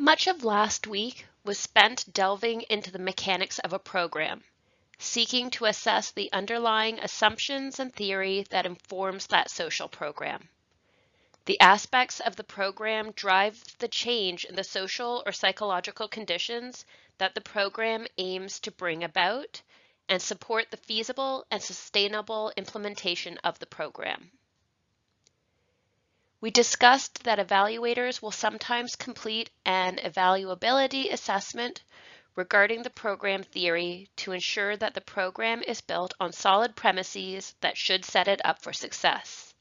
Much of last week was spent delving into the mechanics of a program, seeking to assess the underlying assumptions and theory that informs that social program. The aspects of the program drive the change in the social or psychological conditions that the program aims to bring about and support the feasible and sustainable implementation of the program. We discussed that evaluators will sometimes complete an evaluability assessment regarding the program theory to ensure that the program is built on solid premises that should set it up for success.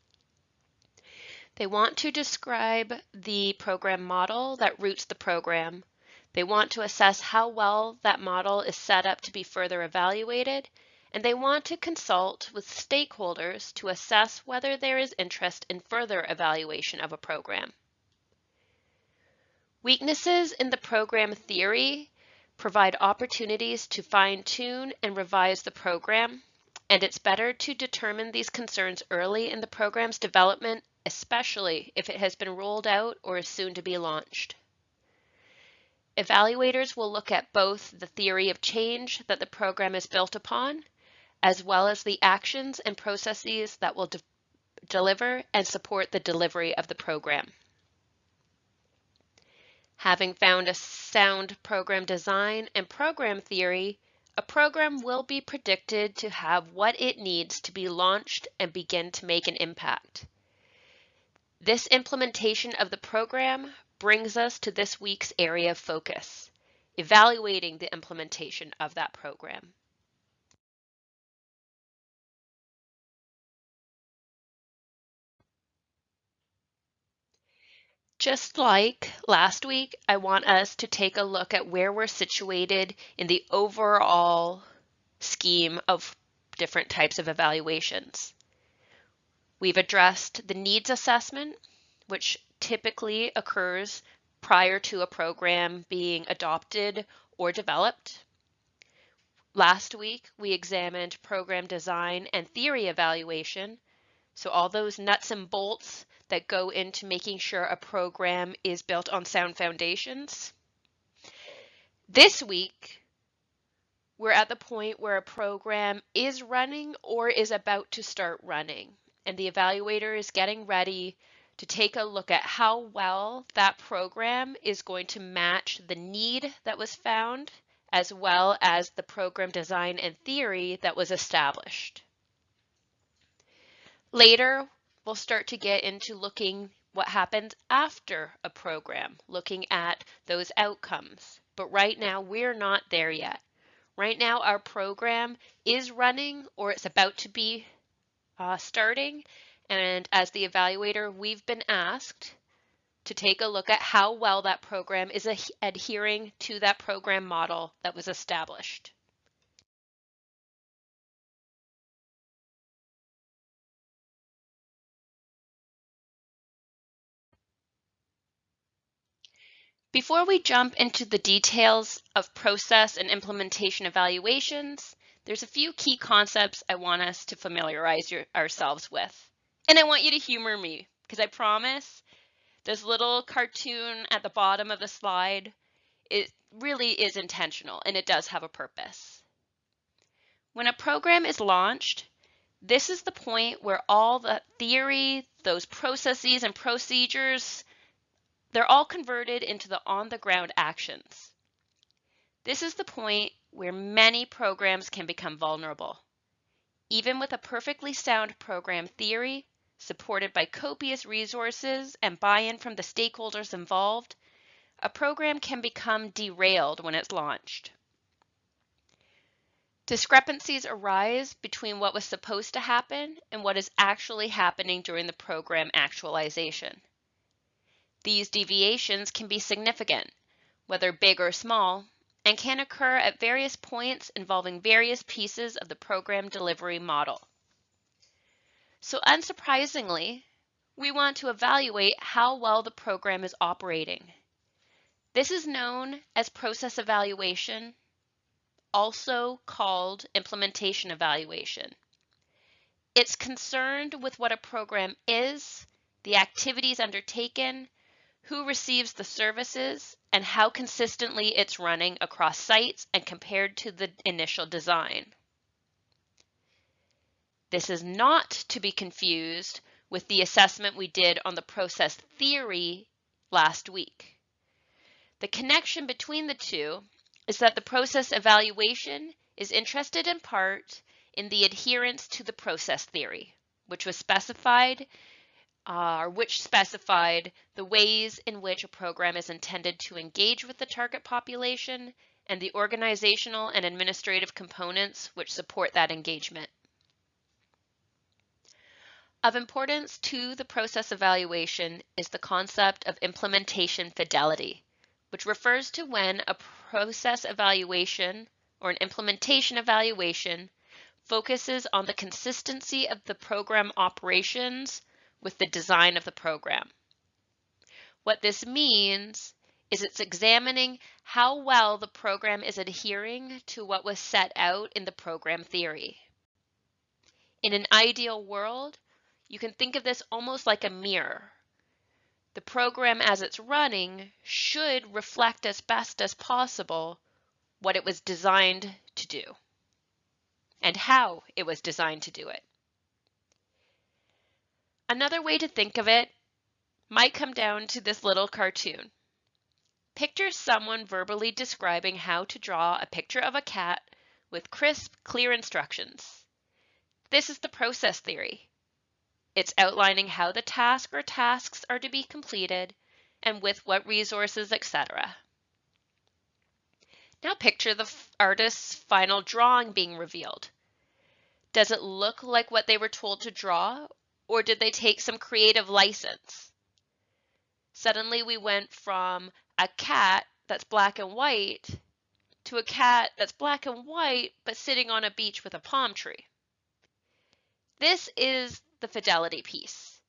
They want to describe the program model that roots the program. They want to assess how well that model is set up to be further evaluated, and they want to consult with stakeholders to assess whether there is interest in further evaluation of a program. Weaknesses in the program theory provide opportunities to fine-tune and revise the program, and it's better to determine these concerns early in the program's development, especially if it has been rolled out or is soon to be launched. Evaluators will look at both the theory of change that the program is built upon, as well as the actions and processes that will deliver and support the delivery of the program. Having found a sound program design and program theory, a program will be predicted to have what it needs to be launched and begin to make an impact. This implementation of the program brings us to this week's area of focus, evaluating the implementation of that program. Just like last week, I want us to take a look at where we're situated in the overall scheme of different types of evaluations. We've addressed the needs assessment, which typically occurs prior to a program being adopted or developed. Last week, we examined program design and theory evaluation, so all those nuts and bolts that go into making sure a program is built on sound foundations. This week, we're at the point where a program is running or is about to start running, and the evaluator is getting ready to take a look at how well that program is going to match the need that was found, as well as the program design and theory that was established. Later, we'll start to get into looking what happens after a program, looking at those outcomes. But right now, we're not there yet. Right now, our program is running or it's about to be starting. And as the evaluator, we've been asked to take a look at how well that program is adhering to that program model that was established. Before we jump into the details of process and implementation evaluations, there's a few key concepts I want us to familiarize ourselves with. And I want you to humor me, because I promise this little cartoon at the bottom of the slide, it really is intentional and it does have a purpose. When a program is launched, this is the point where all the theory, those processes and procedures, they're all converted into the on-the-ground actions. This is the point where many programs can become vulnerable. Even with a perfectly sound program theory, supported by copious resources and buy-in from the stakeholders involved, a program can become derailed when it's launched. Discrepancies arise between what was supposed to happen and what is actually happening during the program actualization. These deviations can be significant, whether big or small, and can occur at various points involving various pieces of the program delivery model. So unsurprisingly, we want to evaluate how well the program is operating. This is known as process evaluation, also called implementation evaluation. It's concerned with what a program is, the activities undertaken, who receives the services, and how consistently it's running across sites and compared to the initial design. This is not to be confused with the assessment we did on the process theory last week. The connection between the two is that the process evaluation is interested in part in the adherence to the process theory, which specified the ways in which a program is intended to engage with the target population and the organizational and administrative components which support that engagement. Of importance to the process evaluation is the concept of implementation fidelity, which refers to when a process evaluation or an implementation evaluation focuses on the consistency of the program operations with the design of the program. What this means is it's examining how well the program is adhering to what was set out in the program theory. In an ideal world, you can think of this almost like a mirror. The program as it's running should reflect as best as possible what it was designed to do and how it was designed to do it. Another way to think of it might come down to this little cartoon. Picture someone verbally describing how to draw a picture of a cat with crisp, clear instructions. This is the process theory. It's outlining how the task or tasks are to be completed and with what resources, etc. Now picture the artist's final drawing being revealed. Does it look like what they were told to draw, or did they take some creative license? Suddenly we went from a cat that's black and white to a cat that's black and white but sitting on a beach with a palm tree. This is the fidelity piece.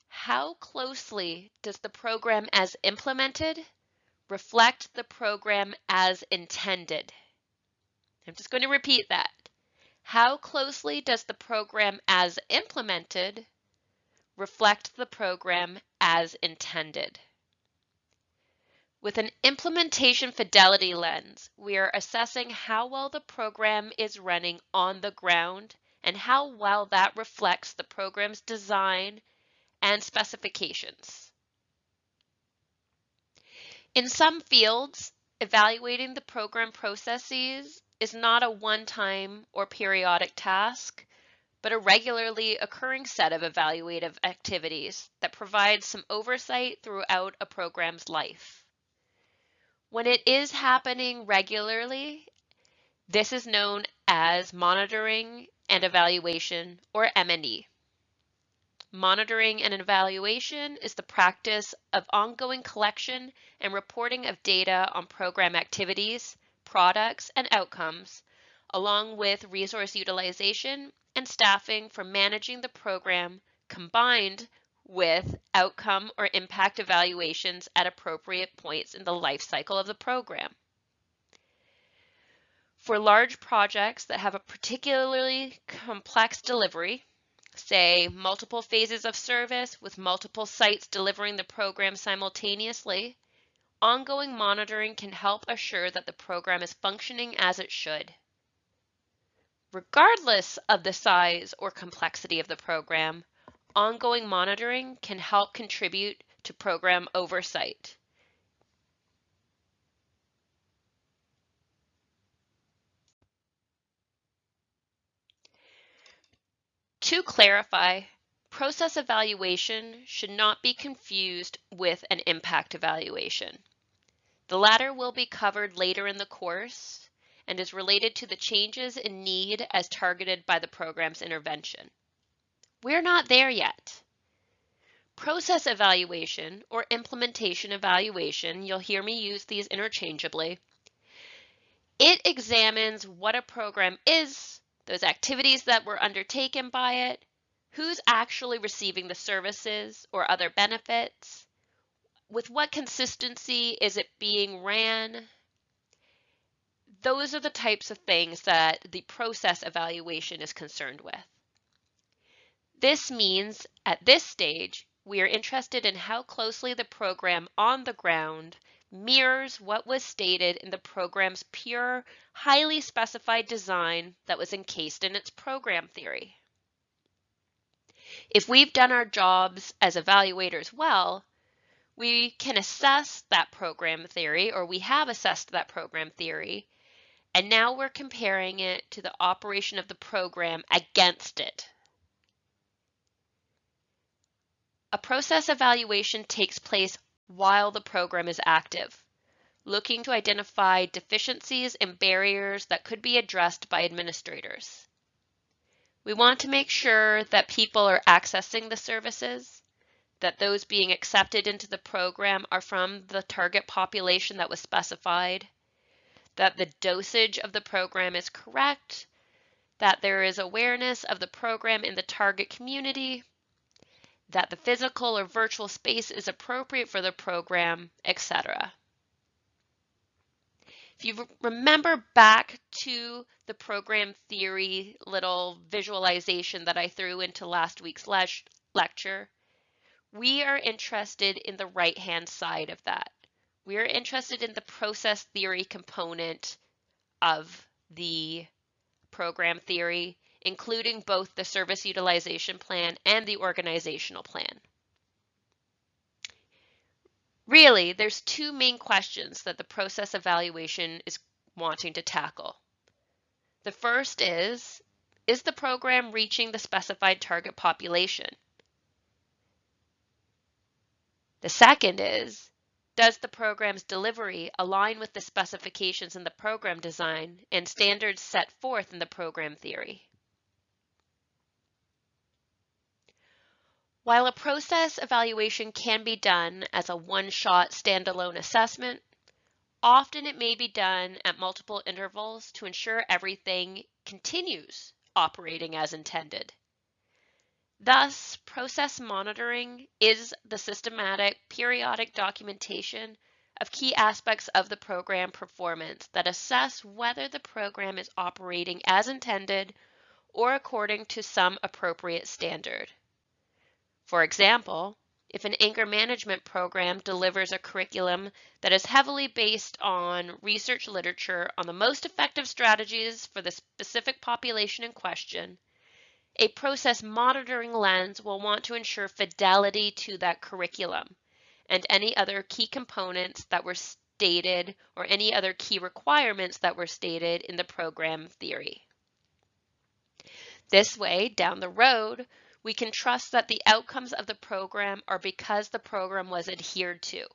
How closely does the program as implemented reflect the program as intended? I'm just going to repeat that. How closely does the program as implemented reflect the program as intended? With an implementation fidelity lens, we are assessing how well the program is running on the ground and how well that reflects the program's design and specifications. In some fields, evaluating the program processes is not a one-time or periodic task, but a regularly occurring set of evaluative activities that provide some oversight throughout a program's life. When it is happening regularly, this is known as monitoring and evaluation, or M&E. Monitoring and evaluation is the practice of ongoing collection and reporting of data on program activities, products, and outcomes, along with resource utilization and staffing for managing the program, combined with outcome or impact evaluations at appropriate points in the life cycle of the program. For large projects that have a particularly complex delivery, say multiple phases of service with multiple sites delivering the program simultaneously, ongoing monitoring can help assure that the program is functioning as it should. Regardless of the size or complexity of the program, ongoing monitoring can help contribute to program oversight. To clarify, process evaluation should not be confused with an impact evaluation. The latter will be covered later in the course and is related to the changes in need as targeted by the program's intervention. We're not there yet. Process evaluation or implementation evaluation, you'll hear me use these interchangeably. It examines what a program is, those activities that were undertaken by it, who's actually receiving the services or other benefits, with what consistency is it being ran. Those are the types of things that the process evaluation is concerned with. This means at this stage, we are interested in how closely the program on the ground mirrors what was stated in the program's pure, highly specified design that was encased in its program theory. If we've done our jobs as evaluators well, we can assess that program theory, or we have assessed that program theory, and now we're comparing it to the operation of the program against it. A process evaluation takes place while the program is active, looking to identify deficiencies and barriers that could be addressed by administrators. We want to make sure that people are accessing the services, that those being accepted into the program are from the target population that was specified, that the dosage of the program is correct, that there is awareness of the program in the target community, that the physical or virtual space is appropriate for the program, etc. If you remember back to the program theory little visualization that I threw into last week's lecture, we are interested in the right-hand side of that. We are interested in the process theory component of the program theory, including both the service utilization plan and the organizational plan. Really, there's two main questions that the process evaluation is wanting to tackle. The first is the program reaching the specified target population? The second is, does the program's delivery align with the specifications in the program design and standards set forth in the program theory? While a process evaluation can be done as a one-shot standalone assessment, often it may be done at multiple intervals to ensure everything continues operating as intended. Thus, process monitoring is the systematic, periodic documentation of key aspects of the program performance that assess whether the program is operating as intended or according to some appropriate standard. For example, if an anger management program delivers a curriculum that is heavily based on research literature on the most effective strategies for the specific population in question, a process monitoring lens will want to ensure fidelity to that curriculum and any other key components that were stated or any other key requirements that were stated in the program theory. This way, down the road, we can trust that the outcomes of the program are because the program was adhered to,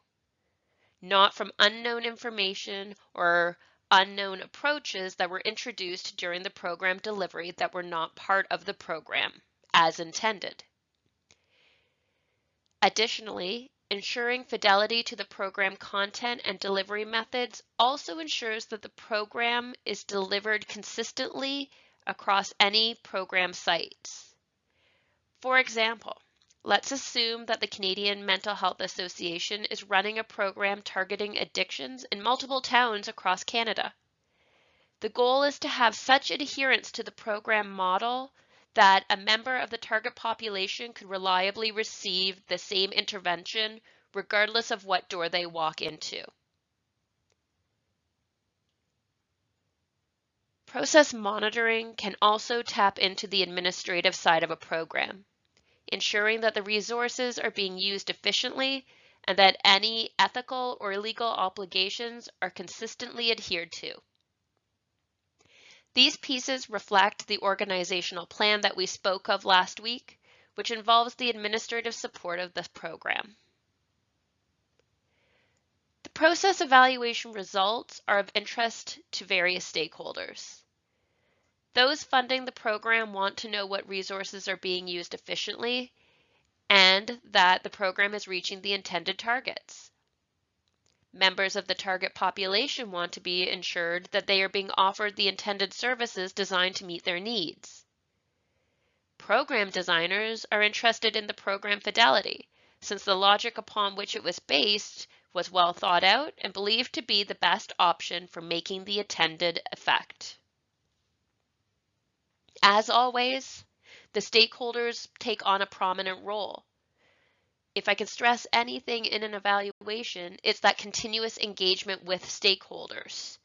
not from unknown information or unknown approaches that were introduced during the program delivery that were not part of the program as intended. Additionally, ensuring fidelity to the program content and delivery methods also ensures that the program is delivered consistently across any program sites. For example, let's assume that the Canadian Mental Health Association is running a program targeting addictions in multiple towns across Canada. The goal is to have such adherence to the program model that a member of the target population could reliably receive the same intervention regardless of what door they walk into. Process monitoring can also tap into the administrative side of a program, ensuring that the resources are being used efficiently and that any ethical or legal obligations are consistently adhered to. These pieces reflect the organizational plan that we spoke of last week, which involves the administrative support of the program. The process evaluation results are of interest to various stakeholders. Those funding the program want to know what resources are being used efficiently and that the program is reaching the intended targets. Members of the target population want to be ensured that they are being offered the intended services designed to meet their needs. Program designers are interested in the program fidelity, since the logic upon which it was based was well thought out and believed to be the best option for making the intended effect. As always, the stakeholders take on a prominent role. if I can stress anything in an evaluation, it's that continuous engagement with stakeholders.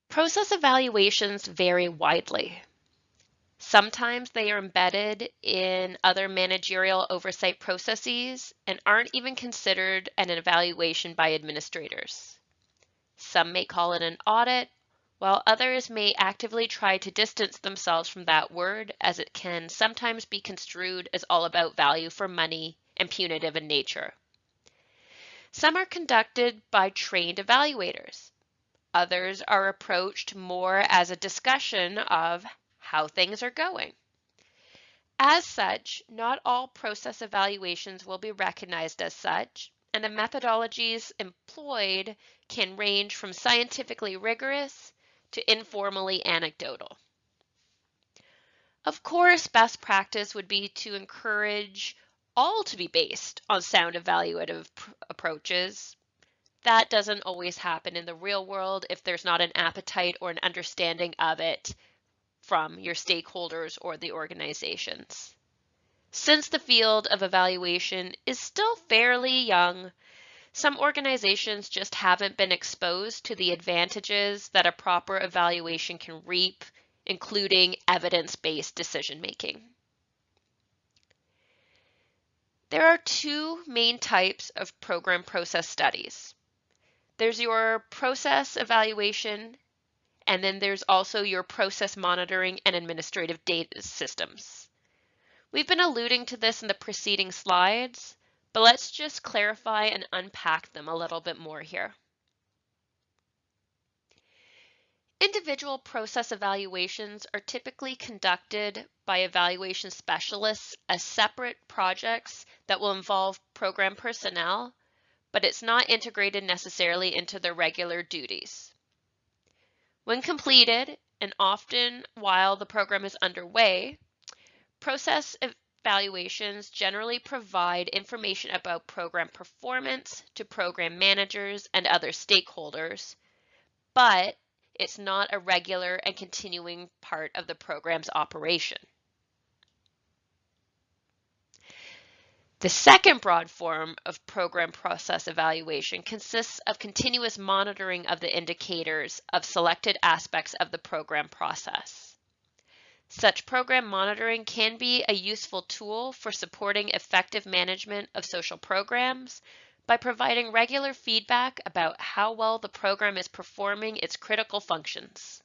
Process evaluations vary widely. Sometimes they are embedded in other managerial oversight processes and aren't even considered an evaluation by administrators. Some may call it an audit, while others may actively try to distance themselves from that word, as it can sometimes be construed as all about value for money and punitive in nature. Some are conducted by trained evaluators. Others are approached more as a discussion of how things are going. As such, not all process evaluations will be recognized as such, and the methodologies employed can range from scientifically rigorous to informally anecdotal. Of course, best practice would be to encourage all to be based on sound evaluative approaches. That doesn't always happen in the real world if there's not an appetite or an understanding of it from your stakeholders or the organizations. Since the field of evaluation is still fairly young, some organizations just haven't been exposed to the advantages that a proper evaluation can reap, including evidence-based decision-making. There are two main types of program process studies. There's your process evaluation, and then there's also your process monitoring and administrative data systems. We've been alluding to this in the preceding slides, but let's just clarify and unpack them a little bit more here. Individual process evaluations are typically conducted by evaluation specialists as separate projects that will involve program personnel, but it's not integrated necessarily into their regular duties. When completed, and often while the program is underway, process evaluations generally provide information about program performance to program managers and other stakeholders, but it's not a regular and continuing part of the program's operation. The second broad form of program process evaluation consists of continuous monitoring of the indicators of selected aspects of the program process. Such program monitoring can be a useful tool for supporting effective management of social programs by providing regular feedback about how well the program is performing its critical functions.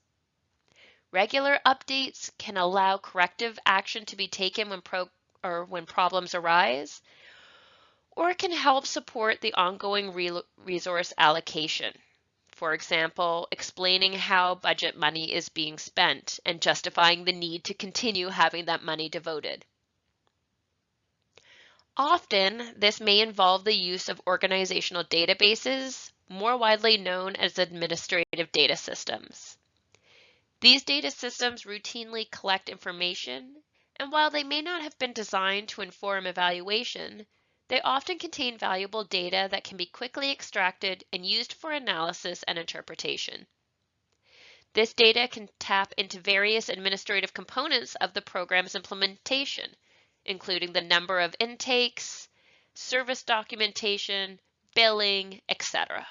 Regular updates can allow corrective action to be taken when problems arise, or it can help support the ongoing resource allocation. For example, explaining how budget money is being spent and justifying the need to continue having that money devoted. Often, this may involve the use of organizational databases, more widely known as administrative data systems. These data systems routinely collect information, and while they may not have been designed to inform evaluation, they often contain valuable data that can be quickly extracted and used for analysis and interpretation. This data can tap into various administrative components of the program's implementation, including the number of intakes, service documentation, billing, etc.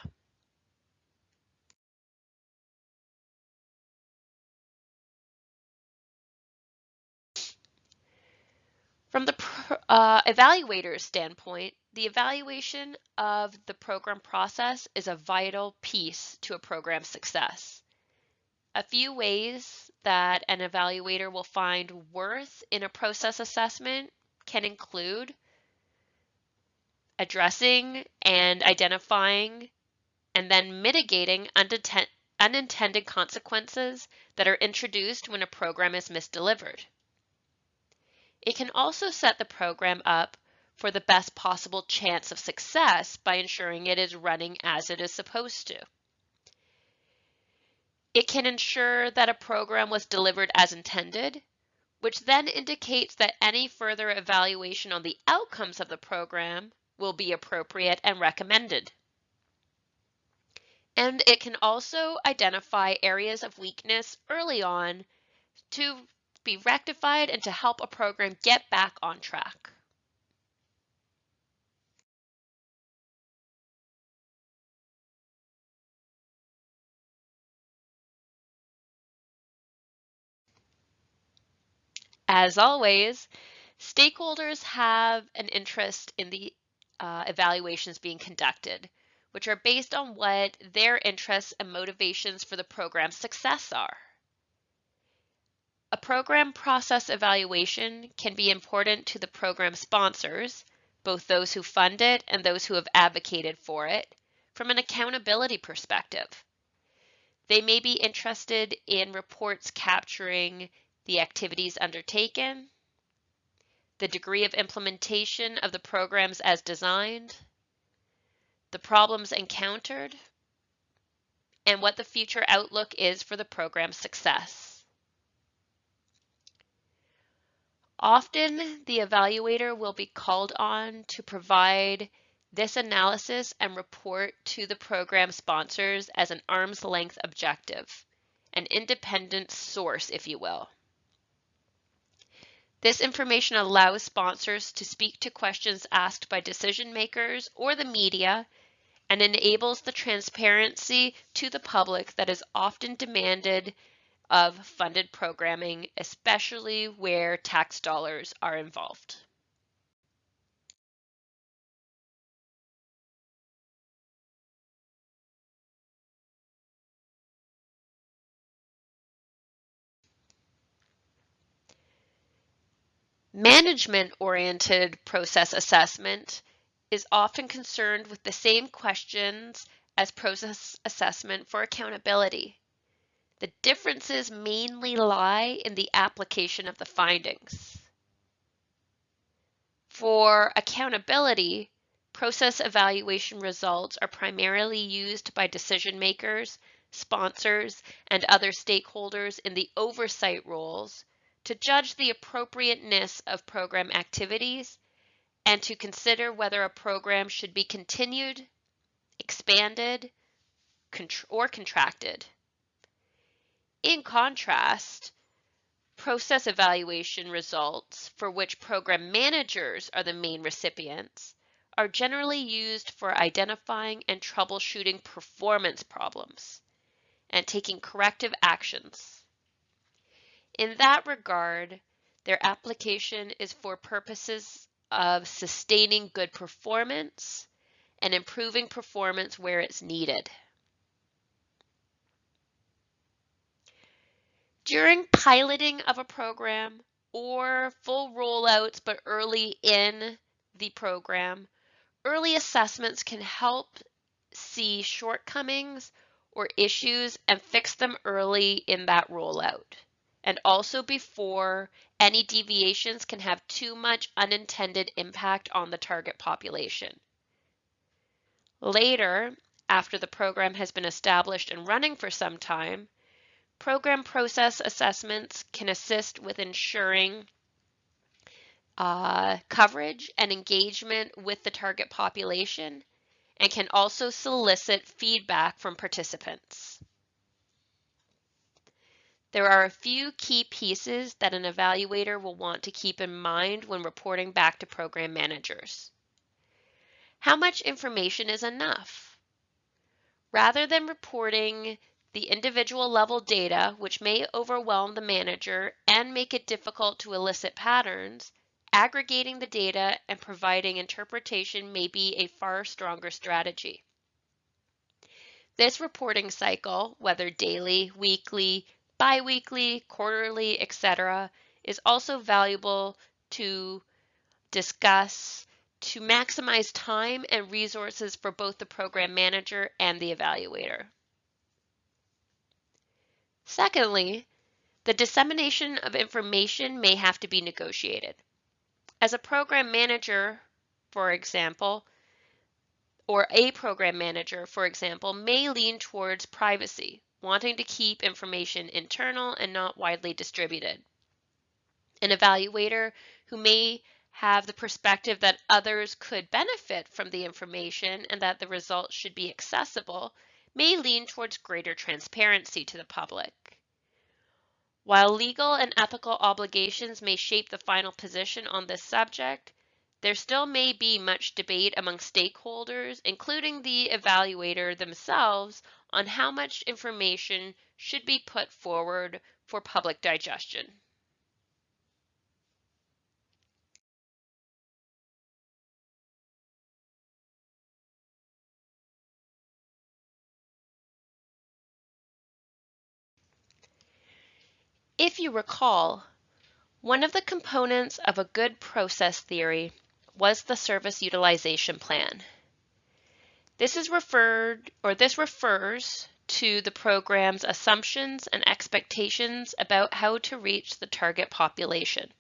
From the evaluator's standpoint, the evaluation of the program process is a vital piece to a program's success. A few ways that an evaluator will find worth in a process assessment can include addressing and identifying and then mitigating unintended consequences that are introduced when a program is misdelivered. It can also set the program up for the best possible chance of success by ensuring it is running as it is supposed to. It can ensure that a program was delivered as intended, which then indicates that any further evaluation on the outcomes of the program will be appropriate and recommended. And it can also identify areas of weakness early on to be rectified and to help a program get back on track. As always, stakeholders have an interest in the evaluations being conducted, which are based on what their interests and motivations for the program's success are. A program process evaluation can be important to the program sponsors, both those who fund it and those who have advocated for it, from an accountability perspective. They may be interested in reports capturing the activities undertaken, the degree of implementation of the programs as designed, the problems encountered, and what the future outlook is for the program's success. Often, the evaluator will be called on to provide this analysis and report to the program sponsors as an arm's length objective, an independent source, if you will. This information allows sponsors to speak to questions asked by decision makers or the media and enables the transparency to the public that is often demanded of funded programming, especially where tax dollars are involved. Management-oriented process assessment is often concerned with the same questions as process assessment for accountability. The differences mainly lie in the application of the findings. For accountability, process evaluation results are primarily used by decision makers, sponsors, and other stakeholders in the oversight roles to judge the appropriateness of program activities and to consider whether a program should be continued, expanded, or contracted. In contrast, process evaluation results, for which program managers are the main recipients, are generally used for identifying and troubleshooting performance problems and taking corrective actions. In that regard, their application is for purposes of sustaining good performance and improving performance where it's needed. During piloting of a program or full rollouts but early in the program, early assessments can help see shortcomings or issues and fix them early in that rollout. And also before any deviations can have too much unintended impact on the target population. Later, after the program has been established and running for some time, program process assessments can assist with ensuring coverage and engagement with the target population and can also solicit feedback from participants. There are a few key pieces that an evaluator will want to keep in mind when reporting back to program managers. How much information is enough? Rather than reporting the individual level data, which may overwhelm the manager and make it difficult to elicit patterns, aggregating the data and providing interpretation may be a far stronger strategy. This reporting cycle, whether daily, weekly, bi-weekly, quarterly, etc., is also valuable to discuss to maximize time and resources for both the program manager and the evaluator. Secondly, the dissemination of information may have to be negotiated. As a program manager, for example, or a program manager, for example, may lean towards privacy, wanting to keep information internal and not widely distributed. An evaluator who may have the perspective that others could benefit from the information and that the results should be accessible may lean towards greater transparency to the public. While legal and ethical obligations may shape the final position on this subject, there still may be much debate among stakeholders, including the evaluator themselves, on how much information should be put forward for public digestion. If you recall, one of the components of a good process theory was the service utilization plan. This refers to the program's assumptions and expectations about how to reach the target population.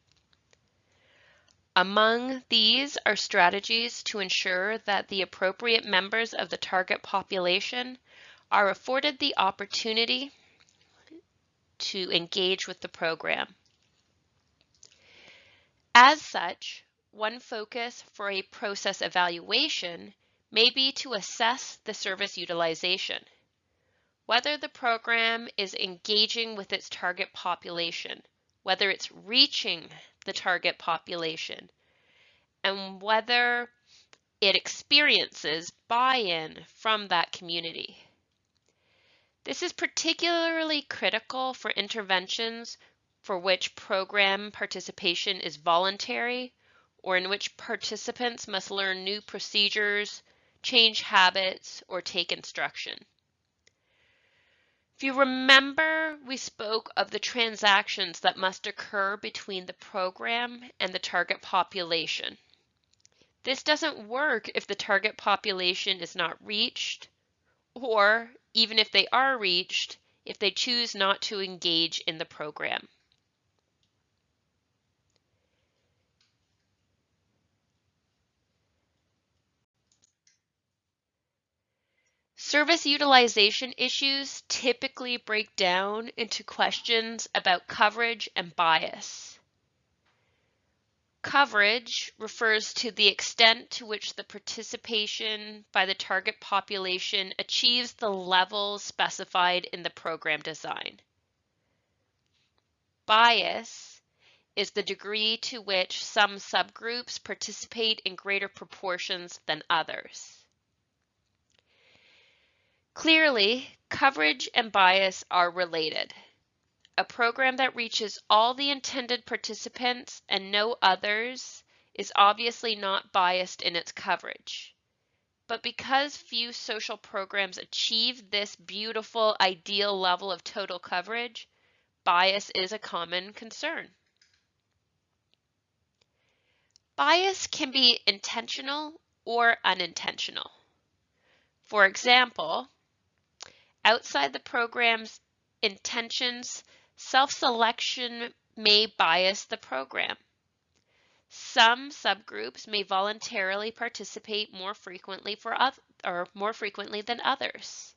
Among these are strategies to ensure that the appropriate members of the target population are afforded the opportunity to engage with the program. As such, one focus for a process evaluation may be to assess the service utilization, whether the program is engaging with its target population, whether it's reaching the target population, and whether it experiences buy-in from that community. This is particularly critical for interventions for which program participation is voluntary or in which participants must learn new procedures, change habits, or take instruction. If you remember, we spoke of the transactions that must occur between the program and the target population. This doesn't work if the target population is not reached, or even if they are reached, if they choose not to engage in the program. Service utilization issues typically break down into questions about coverage and bias. Coverage refers to the extent to which the participation by the target population achieves the levels specified in the program design. Bias is the degree to which some subgroups participate in greater proportions than others. Clearly, coverage and bias are related. A program that reaches all the intended participants and no others is obviously not biased in its coverage. But because few social programs achieve this beautiful ideal level of total coverage, bias is a common concern. Bias can be intentional or unintentional. For example, outside the program's intentions, self-selection may bias the program. Some subgroups may voluntarily participate more frequently than others.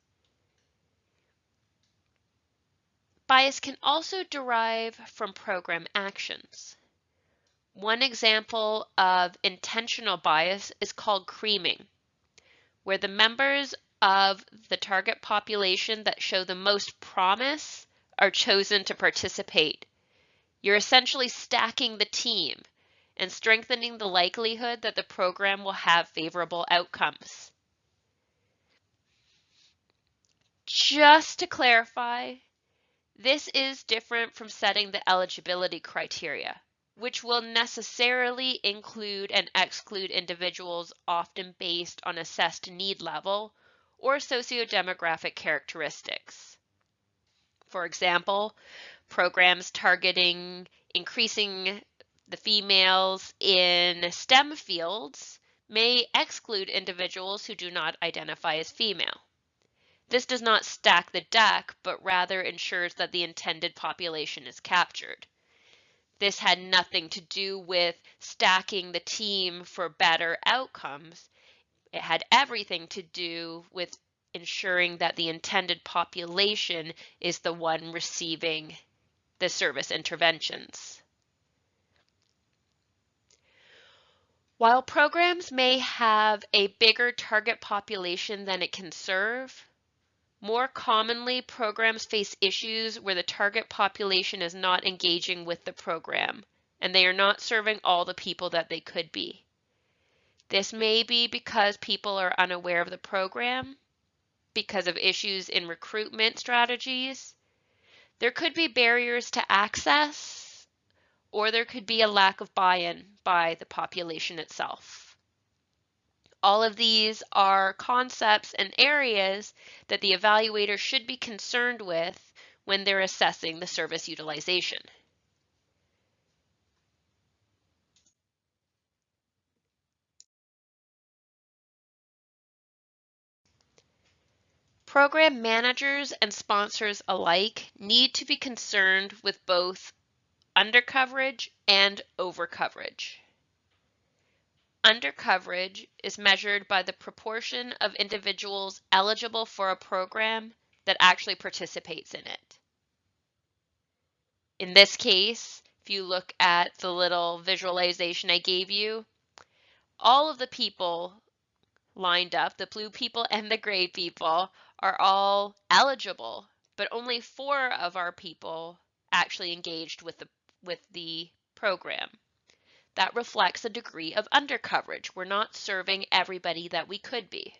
Bias can also derive from program actions. One example of intentional bias is called creaming, where the members of the target population that show the most promise are chosen to participate. You're essentially stacking the team and strengthening the likelihood that the program will have favorable outcomes. Just to clarify, this is different from setting the eligibility criteria, which will necessarily include and exclude individuals often based on assessed need level or sociodemographic characteristics. For example, programs targeting increasing the females in STEM fields may exclude individuals who do not identify as female. This does not stack the deck, but rather ensures that the intended population is captured. This had nothing to do with stacking the team for better outcomes. It had everything to do with ensuring that the intended population is the one receiving the service interventions. While programs may have a bigger target population than it can serve, More commonly, programs face issues where the target population is not engaging with the program, and they are not serving all the people that they could be. This may be because people are unaware of the program, because of issues in recruitment strategies. There could be barriers to access, or there could be a lack of buy-in by the population itself. All of these are concepts and areas that the evaluator should be concerned with when they're assessing the service utilization. Program managers and sponsors alike need to be concerned with both undercoverage and overcoverage. Undercoverage is measured by the proportion of individuals eligible for a program that actually participates in it. In this case, if you look at the little visualization I gave you, all of the people lined up, the blue people and the gray people, are all eligible, but only 4 of our people actually engaged with the program. That reflects a degree of undercoverage. We're not serving everybody that we could be.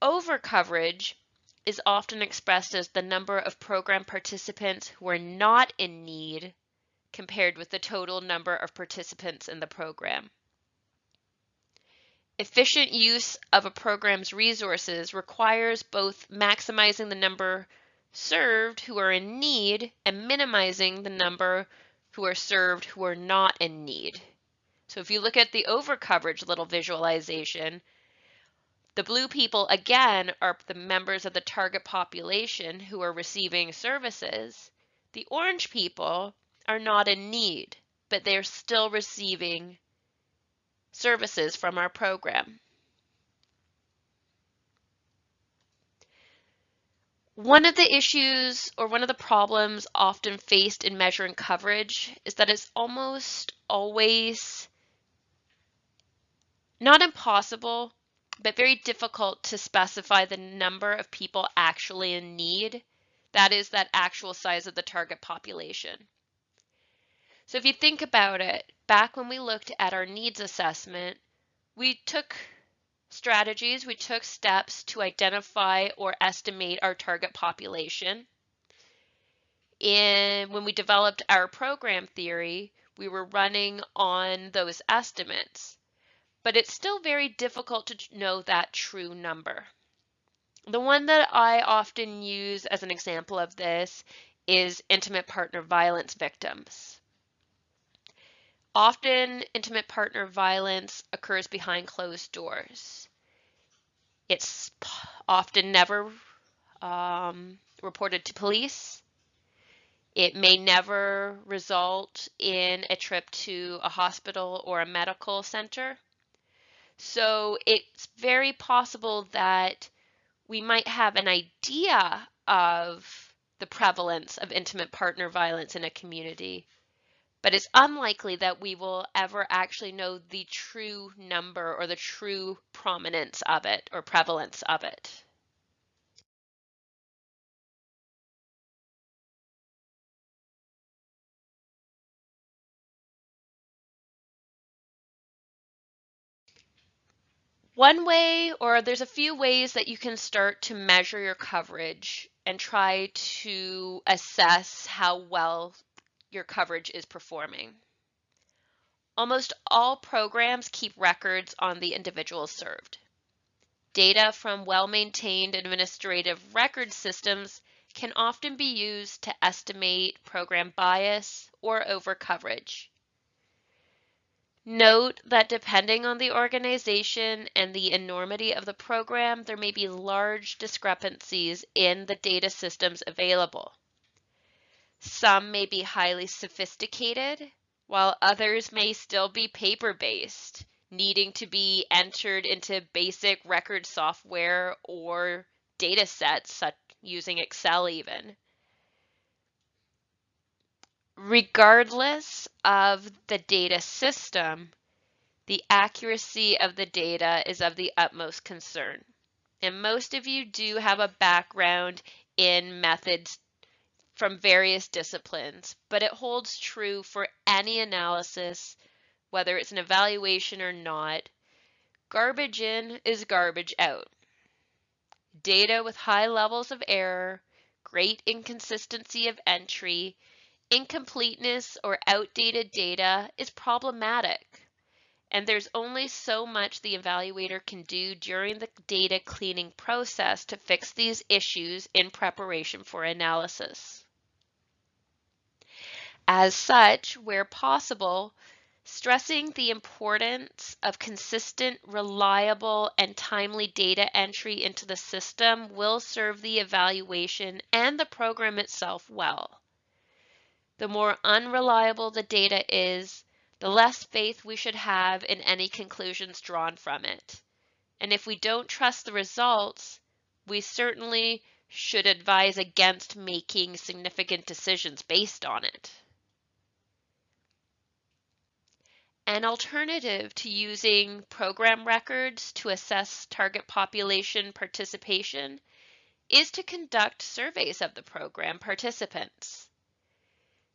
Overcoverage is often expressed as the number of program participants who are not in need compared with the total number of participants in the program. Efficient use of a program's resources requires both maximizing the number served who are in need and minimizing the number who are served who are not in need. So if you look at the overcoverage little visualization, the blue people again are the members of the target population who are receiving services. The orange people are not in need, but they're still receiving services from our program. One of the issues or one of the problems often faced in measuring coverage is that it's almost always not impossible, but very difficult to specify the number of people actually in need. That is that actual size of the target population. So if you think about it, back when we looked at our needs assessment, we took strategies, we took steps to identify or estimate our target population. When we developed our program theory, we were running on those estimates, but it's still very difficult to know that true number. The one that I often use as an example of this is intimate partner violence victims. Often, intimate partner violence occurs behind closed doors. It's often never reported to police. It may never result in a trip to a hospital or a medical center. So it's very possible that we might have an idea of the prevalence of intimate partner violence in a community, but it's unlikely that we will ever actually know the true number or the true prominence of it or prevalence of it. One way, or there's a few ways that you can start to measure your coverage and try to assess how well your coverage is performing. Almost all programs keep records on the individuals served. Data from well-maintained administrative record systems can often be used to estimate program bias or overcoverage. Note that depending on the organization and the enormity of the program, there may be large discrepancies in the data systems available. Some may be highly sophisticated, while others may still be paper-based, needing to be entered into basic record software or data sets, such using Excel even. Regardless of the data system, the accuracy of the data is of the utmost concern. And most of you do have a background in methods from various disciplines, but it holds true for any analysis, whether it's an evaluation or not. Garbage in is garbage out. Data with high levels of error, great inconsistency of entry, incompleteness or outdated data is problematic. And there's only so much the evaluator can do during the data cleaning process to fix these issues in preparation for analysis. As such, where possible, stressing the importance of consistent, reliable, and timely data entry into the system will serve the evaluation and the program itself well. The more unreliable the data is, the less faith we should have in any conclusions drawn from it. And if we don't trust the results, we certainly should advise against making significant decisions based on it. An alternative to using program records to assess target population participation is to conduct surveys of the program participants.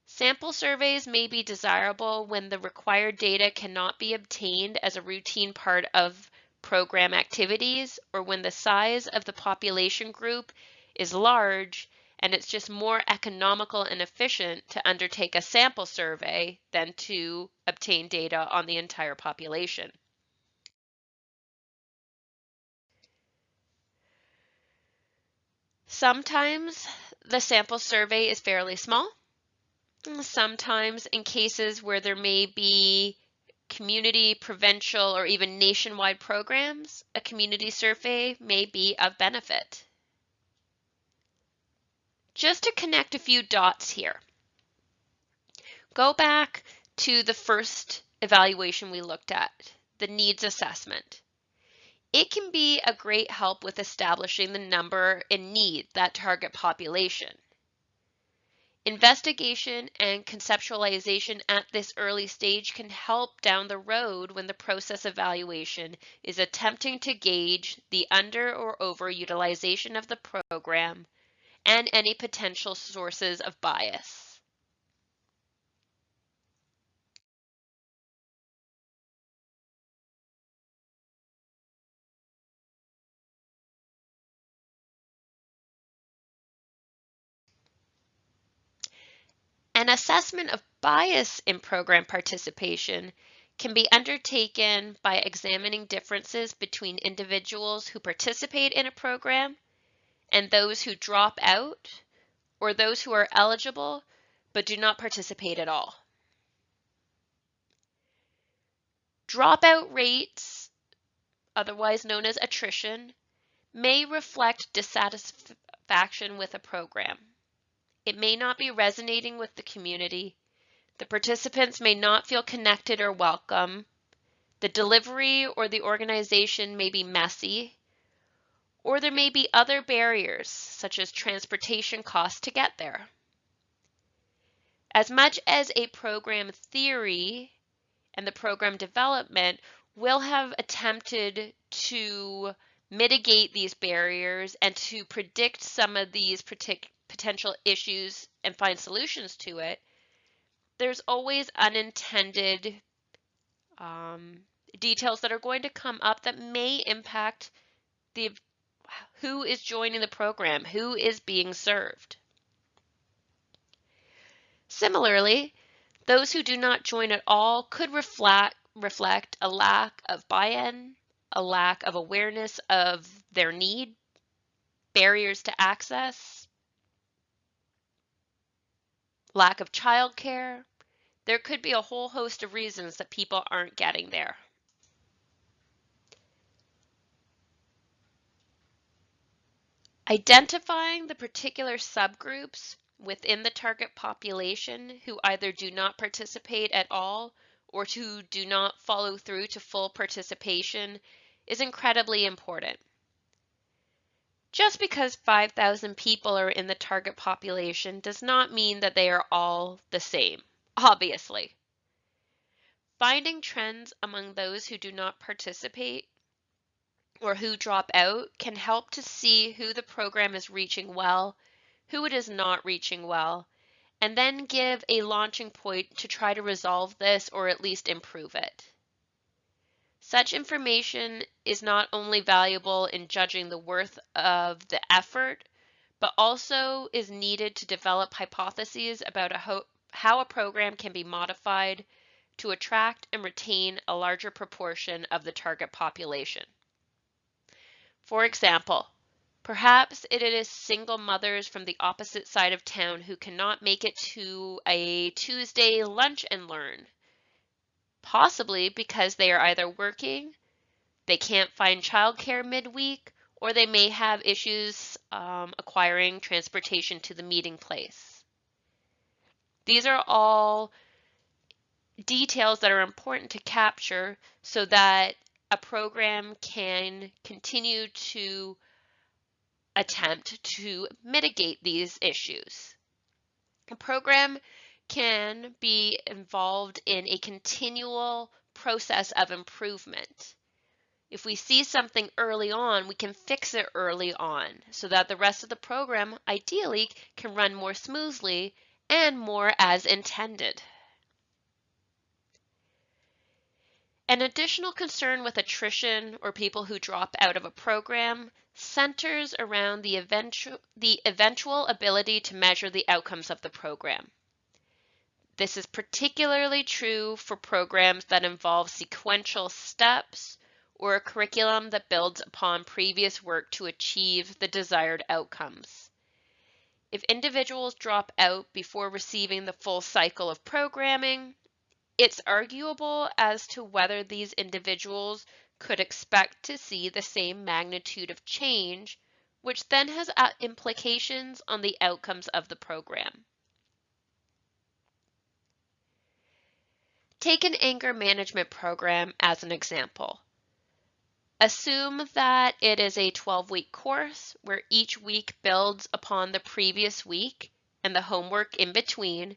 Sample surveys may be desirable when the required data cannot be obtained as a routine part of program activities, or when the size of the population group is large and it's just more economical and efficient to undertake a sample survey than to obtain data on the entire population. Sometimes the sample survey is fairly small. Sometimes in cases where there may be community, provincial, or even nationwide programs, a community survey may be of benefit. Just to connect a few dots here, go back to the first evaluation we looked at, the needs assessment. It can be a great help with establishing the number and need, that target population. Investigation and conceptualization at this early stage can help down the road when the process evaluation is attempting to gauge the under or overutilization of the program and any potential sources of bias. An assessment of bias in program participation can be undertaken by examining differences between individuals who participate in a program and those who drop out, or those who are eligible but do not participate at all. Dropout rates, otherwise known as attrition, may reflect dissatisfaction with a program. It may not be resonating with the community. The participants may not feel connected or welcome. The delivery or the organization may be messy, or there may be other barriers, such as transportation costs to get there. As much as a program theory and the program development will have attempted to mitigate these barriers and to predict some of these potential issues and find solutions to it, there's always unintended details that are going to come up that may impact who is joining the program, who is being served. Similarly, those who do not join at all could reflect a lack of buy-in, a lack of awareness of their need, barriers to access, lack of childcare. There could be a whole host of reasons that people aren't getting there. Identifying the particular subgroups within the target population who either do not participate at all or who do not follow through to full participation is incredibly important. Just because 5,000 people are in the target population does not mean that they are all the same, obviously. Finding trends among those who do not participate or who drop out can help to see who the program is reaching well, who it is not reaching well, and then give a launching point to try to resolve this or at least improve it. Such information is not only valuable in judging the worth of the effort, but also is needed to develop hypotheses about how a program can be modified to attract and retain a larger proportion of the target population. For example, perhaps it is single mothers from the opposite side of town who cannot make it to a Tuesday lunch and learn, possibly because they are either working, they can't find childcare midweek, or they may have issues acquiring transportation to the meeting place. These are all details that are important to capture so that a program can continue to attempt to mitigate these issues. A program can be involved in a continual process of improvement. If we see something early on, we can fix it early on so that the rest of the program ideally can run more smoothly and more as intended. An additional concern with attrition or people who drop out of a program centers around the eventual ability to measure the outcomes of the program. This is particularly true for programs that involve sequential steps or a curriculum that builds upon previous work to achieve the desired outcomes. If individuals drop out before receiving the full cycle of programming, it's arguable as to whether these individuals could expect to see the same magnitude of change, which then has implications on the outcomes of the program. Take an anger management program as an example. Assume that it is a 12-week course where each week builds upon the previous week and the homework in between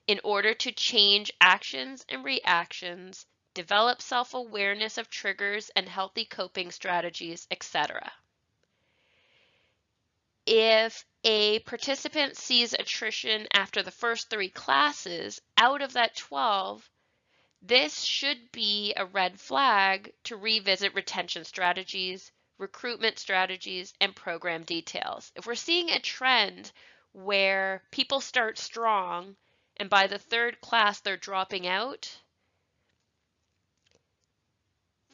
in order to change actions and reactions, develop self-awareness of triggers and healthy coping strategies, etc. If a participant sees attrition after the first 3 classes out of that 12, this should be a red flag to revisit retention strategies, recruitment strategies, and program details. If we're seeing a trend where people start strong and by the 3rd class they're dropping out,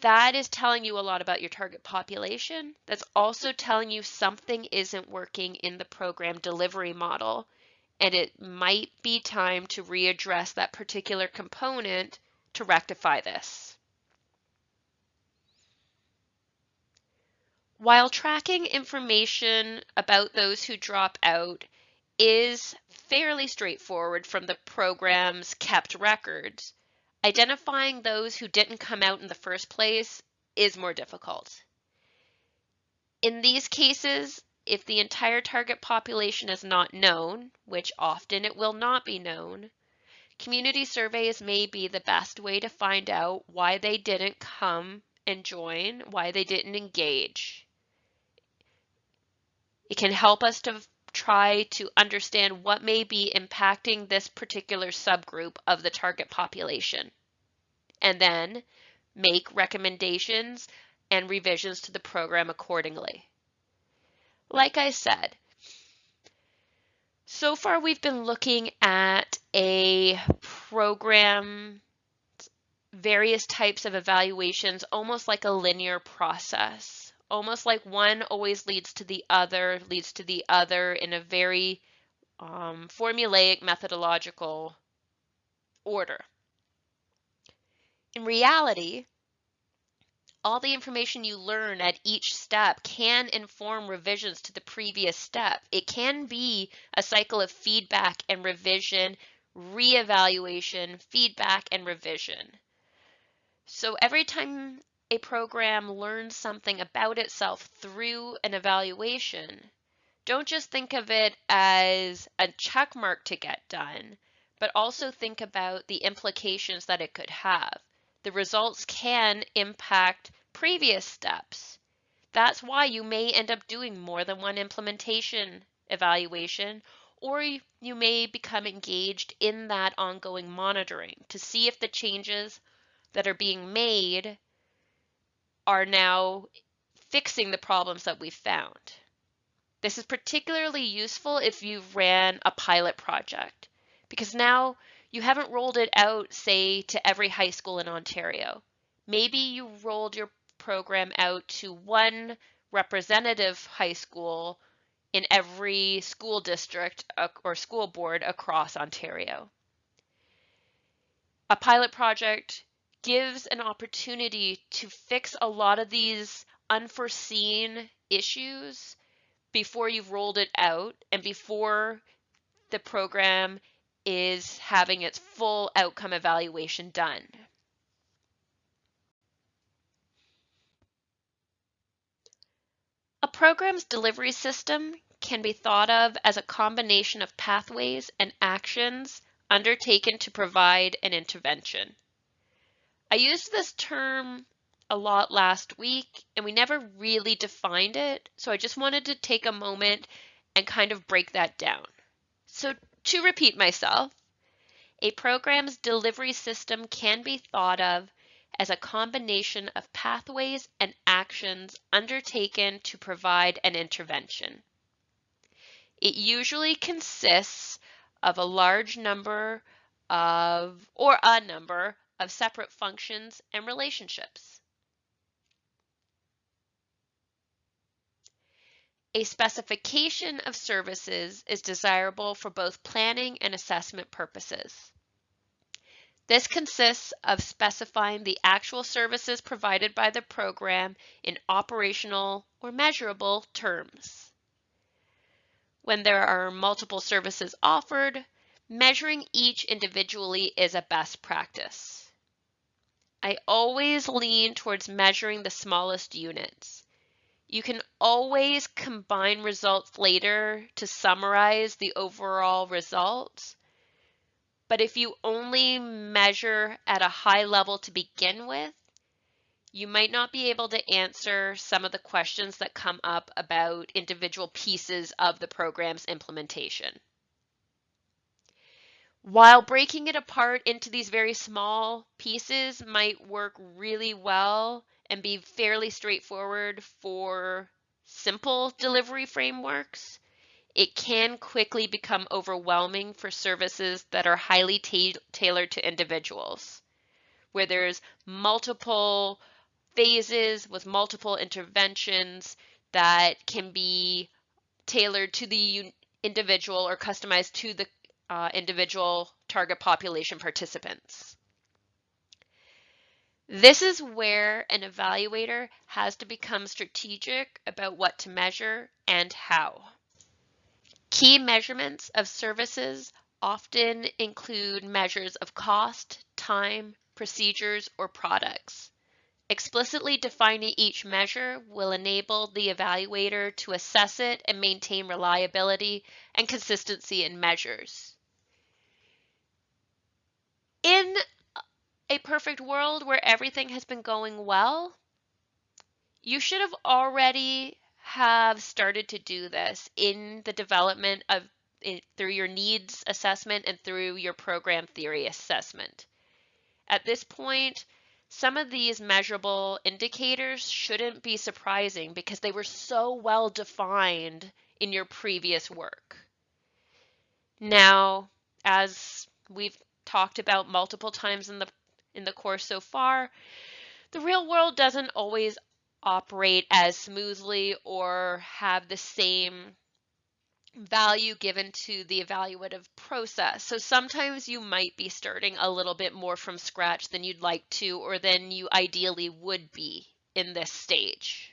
that is telling you a lot about your target population. That's also telling you something isn't working in the program delivery model, and it might be time to readdress that particular component to rectify this. While tracking information about those who drop out is fairly straightforward from the program's kept records, identifying those who didn't come out in the first place is more difficult. In these cases, if the entire target population is not known, which often it will not be known, community surveys may be the best way to find out why they didn't come and join, why they didn't engage. It can help us to try to understand what may be impacting this particular subgroup of the target population, and then make recommendations and revisions to the program accordingly. Like I said, so far we've been looking at a program, various types of evaluations, almost like a linear process, almost like one always leads to the other in a very formulaic methodological order. In reality, all the information you learn at each step can inform revisions to the previous step. It can be a cycle of feedback and revision, reevaluation, feedback, and revision. So every time a program learns something about itself through an evaluation, don't just think of it as a check mark to get done, but also think about the implications that it could have. The results can impact previous steps. That's why you may end up doing more than one implementation evaluation, or you may become engaged in that ongoing monitoring to see if the changes that are being made are now fixing the problems that we've found. This is particularly useful if you've ran a pilot project, because now you haven't rolled it out, say, to every high school in Ontario. Maybe you rolled your program out to one representative high school in every school district or school board across Ontario. A pilot project gives an opportunity to fix a lot of these unforeseen issues before you've rolled it out and before the program is having its full outcome evaluation done. A program's delivery system can be thought of as a combination of pathways and actions undertaken to provide an intervention. I used this term a lot last week and we never really defined it, so I just wanted to take a moment and kind of break that down. So to repeat myself, a program's delivery system can be thought of as a combination of pathways and actions undertaken to provide an intervention. It usually consists of a large number of, or a number of separate functions and relationships. A specification of services is desirable for both planning and assessment purposes. This consists of specifying the actual services provided by the program in operational or measurable terms. When there are multiple services offered, measuring each individually is a best practice. I always lean towards measuring the smallest units. You can always combine results later to summarize the overall results. But if you only measure at a high level to begin with, you might not be able to answer some of the questions that come up about individual pieces of the program's implementation. While breaking it apart into these very small pieces might work really well and be fairly straightforward for simple delivery frameworks, it can quickly become overwhelming for services that are highly tailored to individuals, where there's multiple phases with multiple interventions that can be tailored to the individual or customized to the individual target population participants. This is where an evaluator has to become strategic about what to measure and how. Key measurements of services often include measures of cost, time, procedures, or products. Explicitly defining each measure will enable the evaluator to assess it and maintain reliability and consistency in measures. In a perfect world where everything has been going well, you should have already have started to do this in the development of through your needs assessment and through your program theory assessment. At this point, some of these measurable indicators shouldn't be surprising because they were so well defined in your previous work. Now, as we've talked about multiple times in the course so far, the real world doesn't always operate as smoothly or have the same value given to the evaluative process. So sometimes you might be starting a little bit more from scratch than you'd like to or than you ideally would be in this stage.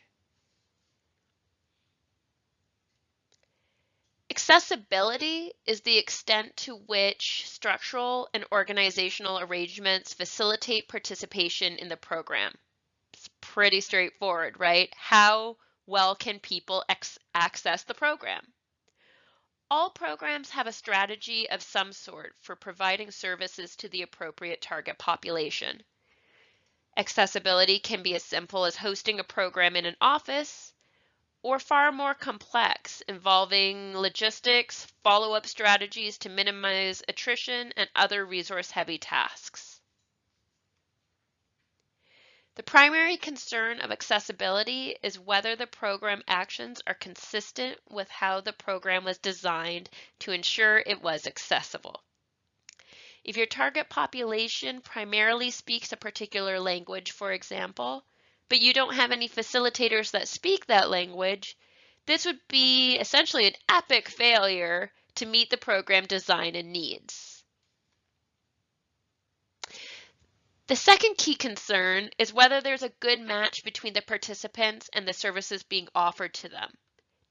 Accessibility is the extent to which structural and organizational arrangements facilitate participation in the program. It's pretty straightforward, right? How well can people access the program? All programs have a strategy of some sort for providing services to the appropriate target population. Accessibility can be as simple as hosting a program in an office, or far more complex, involving logistics, follow-up strategies to minimize attrition, and other resource-heavy tasks. The primary concern of accessibility is whether the program actions are consistent with how the program was designed to ensure it was accessible. If your target population primarily speaks a particular language, for example, but you don't have any facilitators that speak that language, this would be essentially an epic failure to meet the program design and needs. The second key concern is whether there's a good match between the participants and the services being offered to them.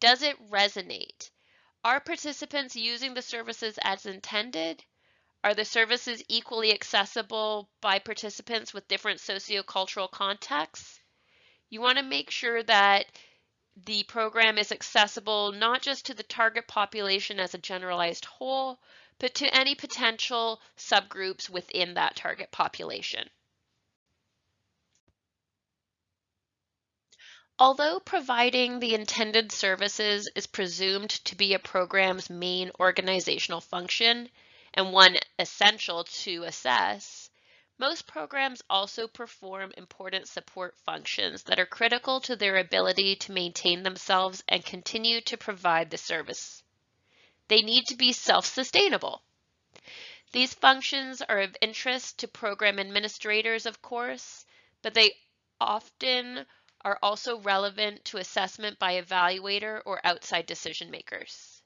Does it resonate? Are participants using the services as intended? Are the services equally accessible by participants with different sociocultural contexts? You want to make sure that the program is accessible not just to the target population as a generalized whole, but to any potential subgroups within that target population. Although providing the intended services is presumed to be a program's main organizational function and one essential to assess, most programs also perform important support functions that are critical to their ability to maintain themselves and continue to provide the service. They need to be self-sustainable. These functions are of interest to program administrators, of course, but they often are also relevant to assessment by evaluator or outside decision makers.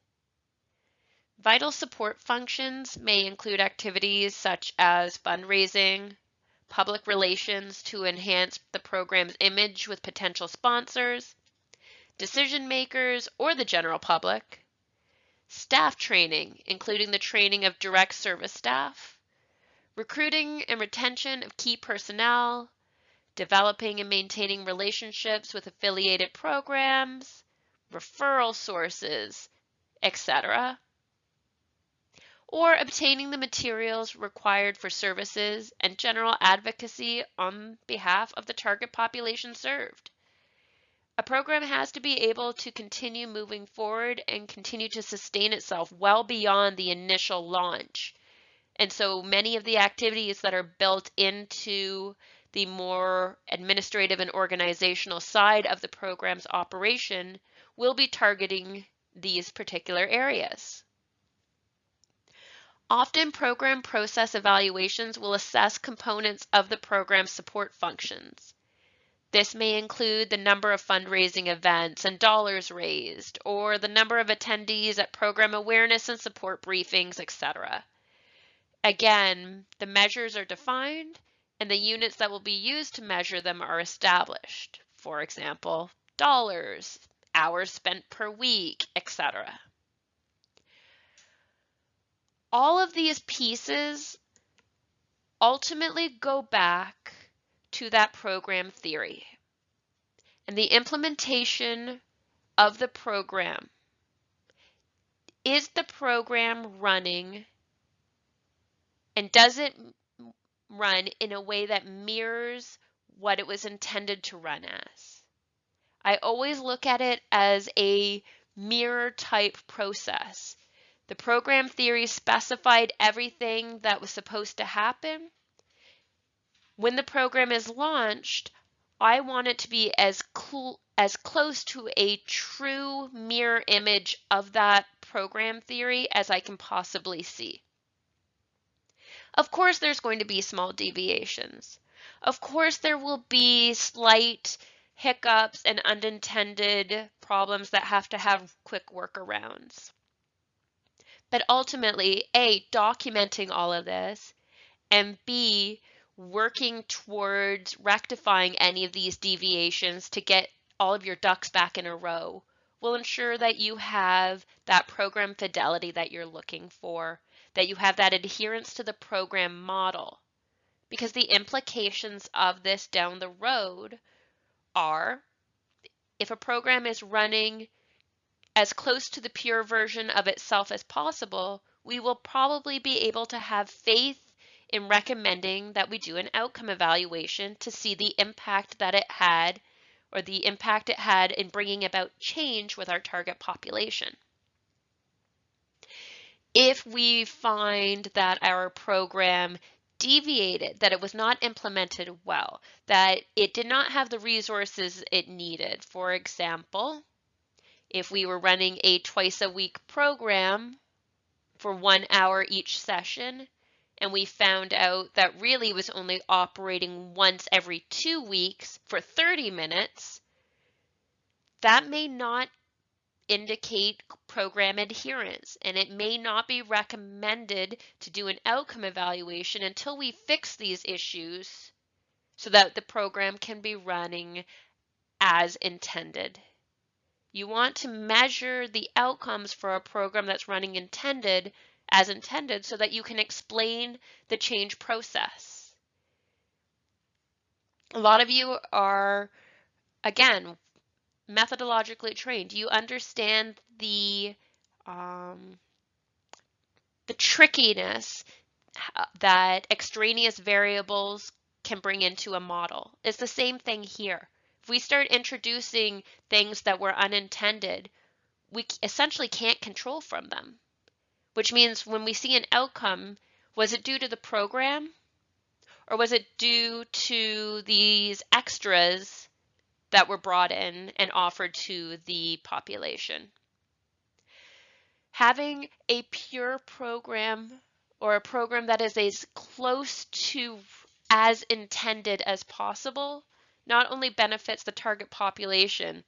Vital support functions may include activities such as fundraising, public relations to enhance the program's image with potential sponsors, decision makers, or the general public, staff training, including the training of direct service staff, recruiting and retention of key personnel, developing and maintaining relationships with affiliated programs, referral sources, etc., or obtaining the materials required for services and general advocacy on behalf of the target population served. A program has to be able to continue moving forward and continue to sustain itself well beyond the initial launch. And so many of the activities that are built into the more administrative and organizational side of the program's operation will be targeting these particular areas. Often program process evaluations will assess components of the program's support functions. This may include the number of fundraising events and dollars raised, or the number of attendees at program awareness and support briefings, etc. Again, the measures are defined and the units that will be used to measure them are established. For example, dollars, hours spent per week, etc. All of these pieces ultimately go back to that program theory and the implementation of the program. Is the program running, and does it run in a way that mirrors what it was intended to run as? I always look at it as a mirror type process. The program theory specified everything that was supposed to happen. When the program is launched, I want it to be as close to a true mirror image of that program theory as I can possibly see. Of course, there's going to be small deviations. Of course, there will be slight hiccups and unintended problems that have to have quick workarounds. But ultimately, A, documenting all of this, and B, working towards rectifying any of these deviations to get all of your ducks back in a row will ensure that you have that program fidelity that you're looking for, that you have that adherence to the program model. Because the implications of this down the road are, if a program is running as close to the pure version of itself as possible, we will probably be able to have faith in recommending that we do an outcome evaluation to see the impact that it had, or the impact it had in bringing about change with our target population. If we find that our program deviated, that it was not implemented well, that it did not have the resources it needed, for example, if we were running a twice-a-week program for 1 hour each session, and we found out that really was only operating once every 2 weeks for 30 minutes, that may not indicate program adherence, and it may not be recommended to do an outcome evaluation until we fix these issues so that the program can be running as intended. You want to measure the outcomes for a program that's running as intended so that you can explain the change process. A lot of you are, again, methodologically trained. You understand the trickiness that extraneous variables can bring into a model. It's the same thing here. If we start introducing things that were unintended, we essentially can't control from them, which means when we see an outcome, was it due to the program, or was it due to these extras that were brought in and offered to the population? Having a pure program, or a program that is as close to as intended as possible, not only benefits the target population,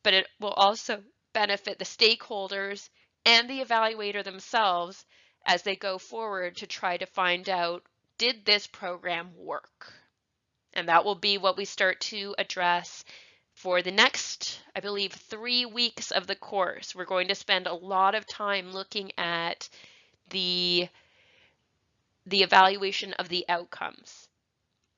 but it will also benefit the stakeholders and the evaluator themselves as they go forward to try to find out, did this program work? And that will be what we start to address for the next, I believe, 3 weeks of the course. We're going to spend a lot of time looking at the evaluation of the outcomes.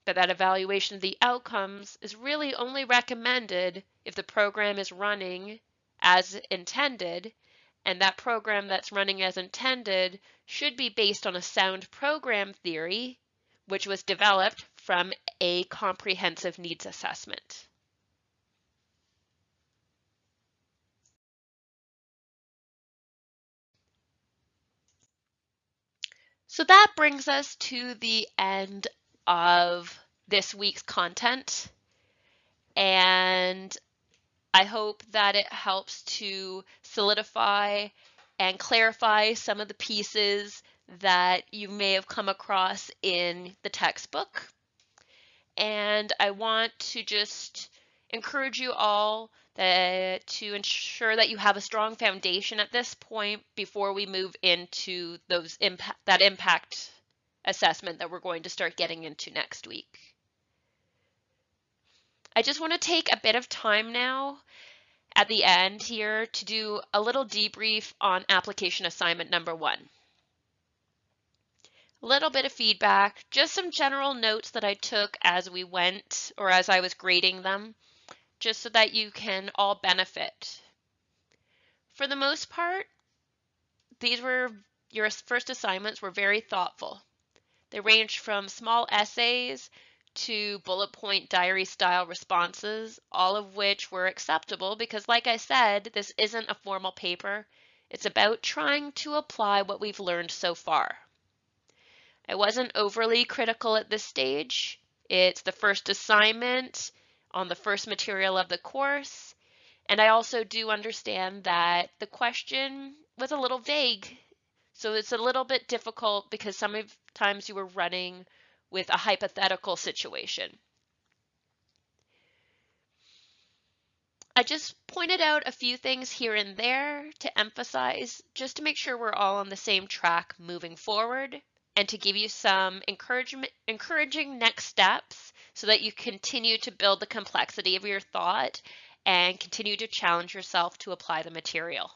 But that evaluation of the outcomes is really only recommended if the program is running as intended, and that program that's running as intended should be based on a sound program theory, which was developed from a comprehensive needs assessment. So that brings us to the end of this week's content, and I hope that it helps to solidify and clarify some of the pieces that you may have come across in the textbook. And I want to just encourage you all to ensure that you have a strong foundation at this point before we move into that impact assessment that we're going to start getting into next week. I just want to take a bit of time now at the end here to do a little debrief on application assignment number 1. A little bit of feedback, just some general notes that I took as we went, or as I was grading them, just so that you can all benefit. For the most part, your first assignments were very thoughtful. They ranged from small essays to bullet point diary style responses, all of which were acceptable because, like I said, this isn't a formal paper. It's about trying to apply what we've learned so far. I wasn't overly critical at this stage. It's the first assignment on the first material of the course, and I also do understand that the question was a little vague, so it's a little bit difficult because sometimes you were running with a hypothetical situation. I just pointed out a few things here and there to emphasize, just to make sure we're all on the same track moving forward, and to give you some encouraging next steps so that you continue to build the complexity of your thought and continue to challenge yourself to apply the material.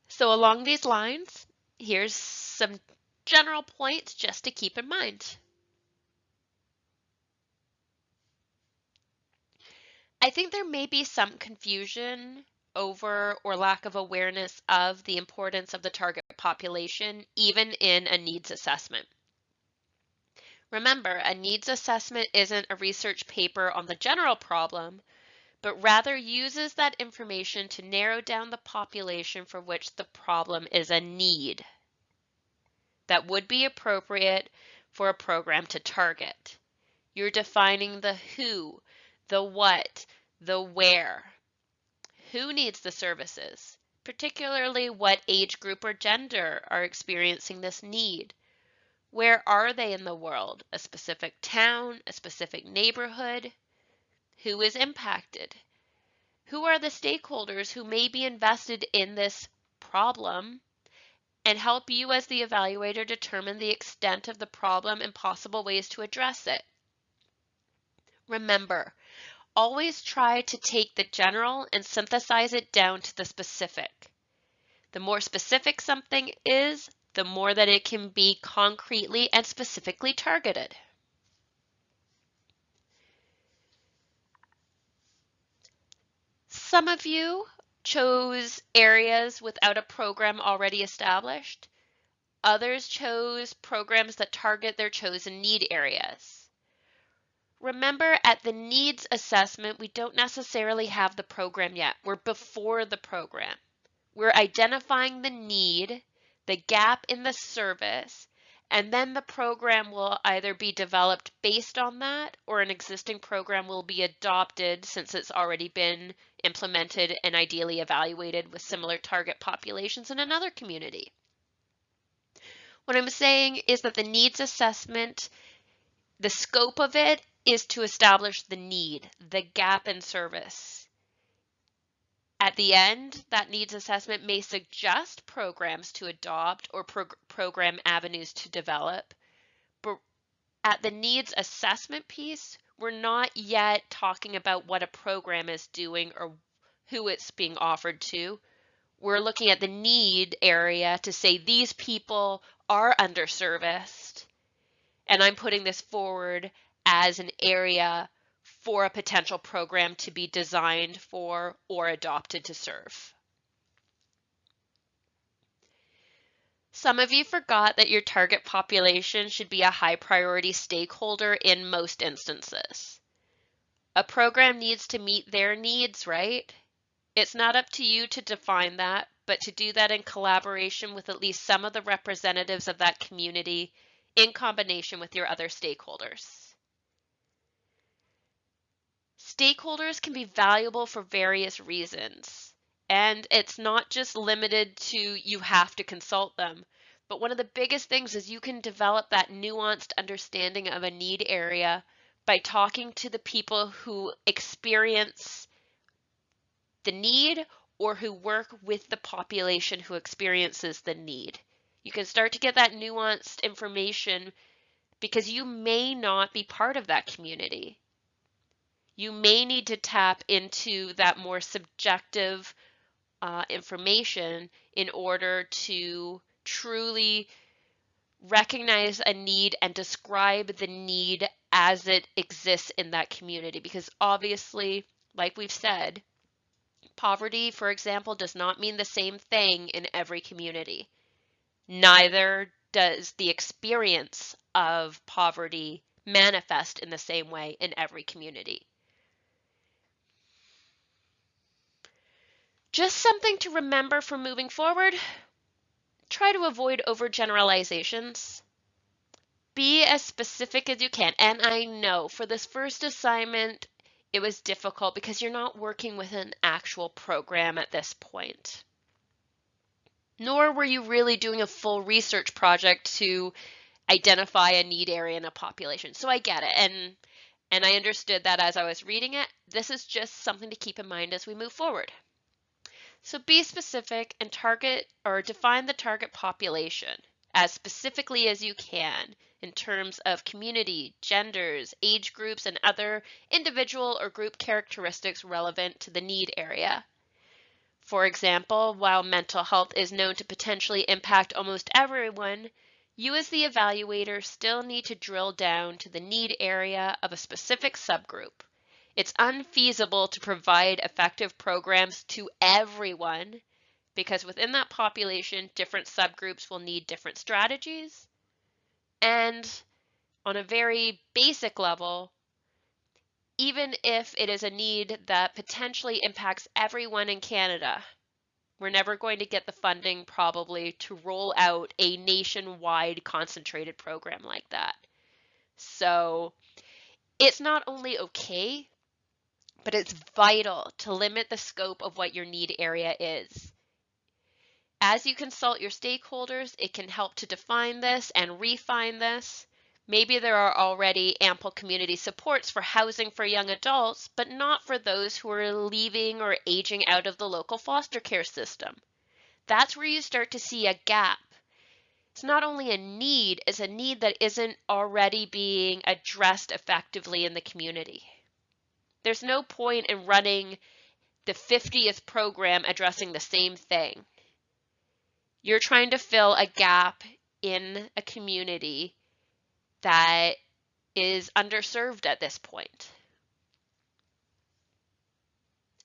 So along these lines, here's some general points just to keep in mind. I think there may be some confusion over or lack of awareness of the importance of the target population, even in a needs assessment. Remember, a needs assessment isn't a research paper on the general problem, but rather uses that information to narrow down the population for which the problem is a need that would be appropriate for a program to target. You're defining the who, the what, the where. Who needs the services, particularly what age group or gender are experiencing this need. Where are they in the world? A specific town, a specific neighborhood? Who is impacted? Who are the stakeholders who may be invested in this problem and help you as the evaluator determine the extent of the problem and possible ways to address it? Remember, always try to take the general and synthesize it down to the specific. The more specific something is, the more that it can be concretely and specifically targeted. Some of you chose areas without a program already established. Others chose programs that target their chosen need areas. Remember, at the needs assessment, we don't necessarily have the program yet. We're before the program. We're identifying the need, the gap in the service, and then the program will either be developed based on that or an existing program will be adopted since it's already been implemented and ideally evaluated with similar target populations in another community. What I'm saying is that the needs assessment, the scope of it is to establish the need, the gap in service. At the end, that needs assessment may suggest programs to adopt or program avenues to develop. But at the needs assessment piece, we're not yet talking about what a program is doing or who it's being offered to. We're looking at the need area to say these people are underserviced, and I'm putting this forward as an area for a potential program to be designed for or adopted to serve. Some of you forgot that your target population should be a high priority stakeholder in most instances. A program needs to meet their needs, right? It's not up to you to define that, but to do that in collaboration with at least some of the representatives of that community in combination with your other stakeholders. Stakeholders can be valuable for various reasons, and it's not just limited to you have to consult them. But one of the biggest things is you can develop that nuanced understanding of a need area by talking to the people who experience the need or who work with the population who experiences the need. You can start to get that nuanced information because you may not be part of that community. You may need to tap into that more subjective information in order to truly recognize a need and describe the need as it exists in that community. Because obviously, like we've said, poverty, for example, does not mean the same thing in every community. Neither does the experience of poverty manifest in the same way in every community. Just something to remember for moving forward. Try to avoid overgeneralizations. Be as specific as you can. And I know for this first assignment, it was difficult because you're not working with an actual program at this point. Nor were you really doing a full research project to identify a need area in a population. So I get it. And I understood that as I was reading it. This is just something to keep in mind as we move forward. So be specific and target or define the target population as specifically as you can in terms of community, genders, age groups, and other individual or group characteristics relevant to the need area. For example, while mental health is known to potentially impact almost everyone, you as the evaluator still need to drill down to the need area of a specific subgroup. It's unfeasible to provide effective programs to everyone because within that population, different subgroups will need different strategies and on a very basic level, even if it is a need that potentially impacts everyone in Canada, we're never going to get the funding probably to roll out a nationwide concentrated program like that. So it's not only okay, but it's vital to limit the scope of what your need area is. As you consult your stakeholders, it can help to define this and refine this. Maybe there are already ample community supports for housing for young adults, but not for those who are leaving or aging out of the local foster care system. That's where you start to see a gap. It's not only a need, it's a need that isn't already being addressed effectively in the community. There's no point in running the 50th program addressing the same thing. You're trying to fill a gap in a community that is underserved at this point.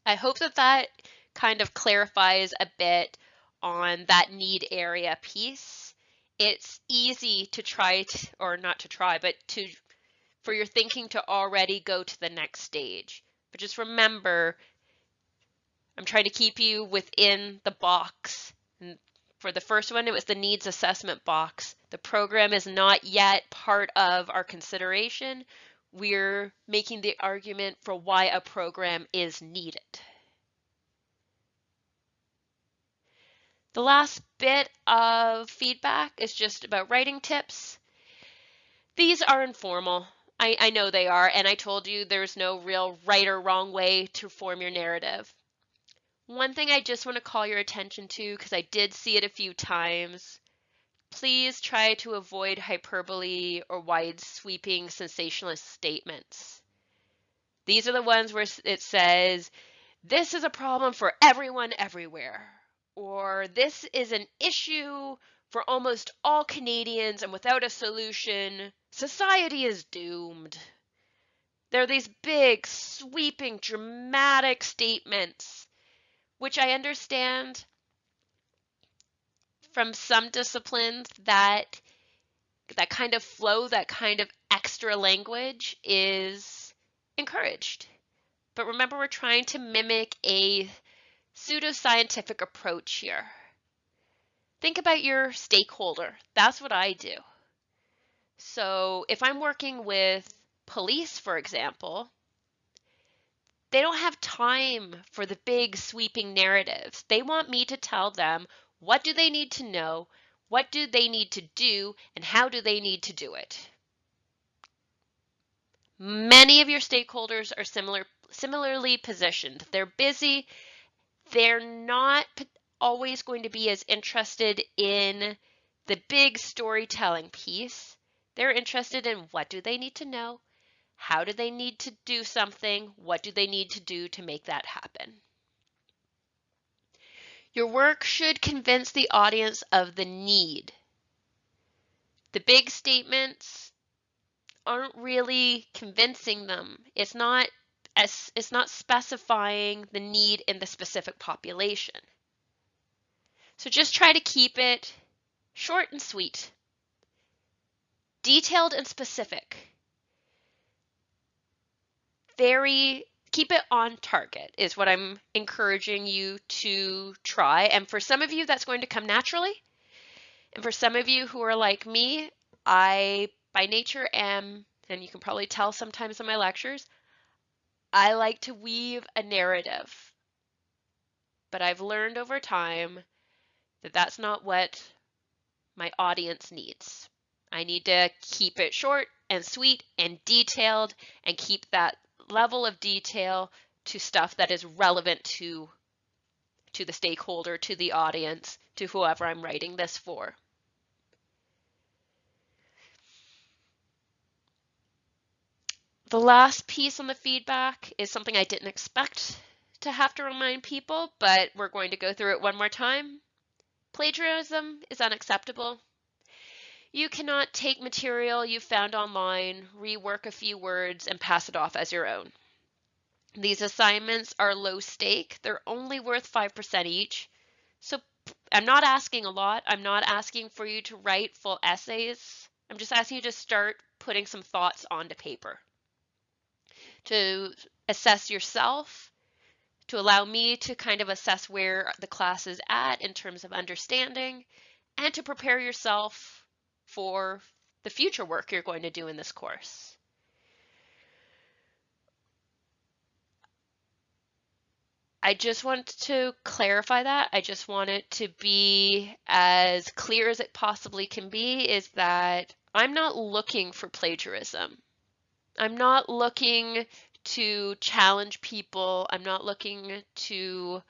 I hope that that kind of clarifies a bit on that need area piece. It's easy to try to, or not to try, but for your thinking to already go to the next stage. But just remember, I'm trying to keep you within the box. And for the first one, it was the needs assessment box. The program is not yet part of our consideration. We're making the argument for why a program is needed. The last bit of feedback is just about writing tips. These are informal. I know they are, and I told you there's no real right or wrong way to form your narrative. One thing I just want to call your attention to, because I did see it a few times, please try to avoid hyperbole or wide sweeping sensationalist statements. These are the ones where it says, this is a problem for everyone everywhere, or this is an issue for almost all Canadians, and without a solution, society is doomed. There are these big, sweeping, dramatic statements, which I understand from some disciplines that kind of flow, that kind of extra language is encouraged. But remember, we're trying to mimic a pseudoscientific approach here. Think about your stakeholder. That's what I do. So if I'm working with police, for example, they don't have time for the big sweeping narratives. They want me to tell them what do they need to know, what do they need to do, and how do they need to do it. Many of your stakeholders are similarly positioned. They're busy. They're not always going to be as interested in the big storytelling piece. They're interested in what do they need to know, how do they need to do something, what do they need to do to make that happen. Your work should convince the audience of the need. The big statements aren't really convincing them. It's not specifying the need in the specific population. So just try to keep it short and sweet, detailed and specific. Keep it on target is what I'm encouraging you to try. And for some of you, that's going to come naturally. And for some of you who are like me, I by nature am, and you can probably tell sometimes in my lectures, I like to weave a narrative. But I've learned over time that that's not what my audience needs. I need to keep it short and sweet and detailed and keep that level of detail to stuff that is relevant to the stakeholder, to the audience, to whoever I'm writing this for. The last piece on the feedback is something I didn't expect to have to remind people, but we're going to go through it one more time. Plagiarism is unacceptable. You cannot take material you found online, rework a few words, and pass it off as your own. These assignments are low stake. They're only worth 5% each. So I'm not asking a lot. I'm not asking for you to write full essays. I'm just asking you to start putting some thoughts onto paper to assess yourself, to allow me to kind of assess where the class is at in terms of understanding, and to prepare yourself for the future work you're going to do in this course. I just want to clarify that. I just want it to be as clear as it possibly can be, is that I'm not looking for plagiarism. I'm not looking to challenge people. I'm not looking to,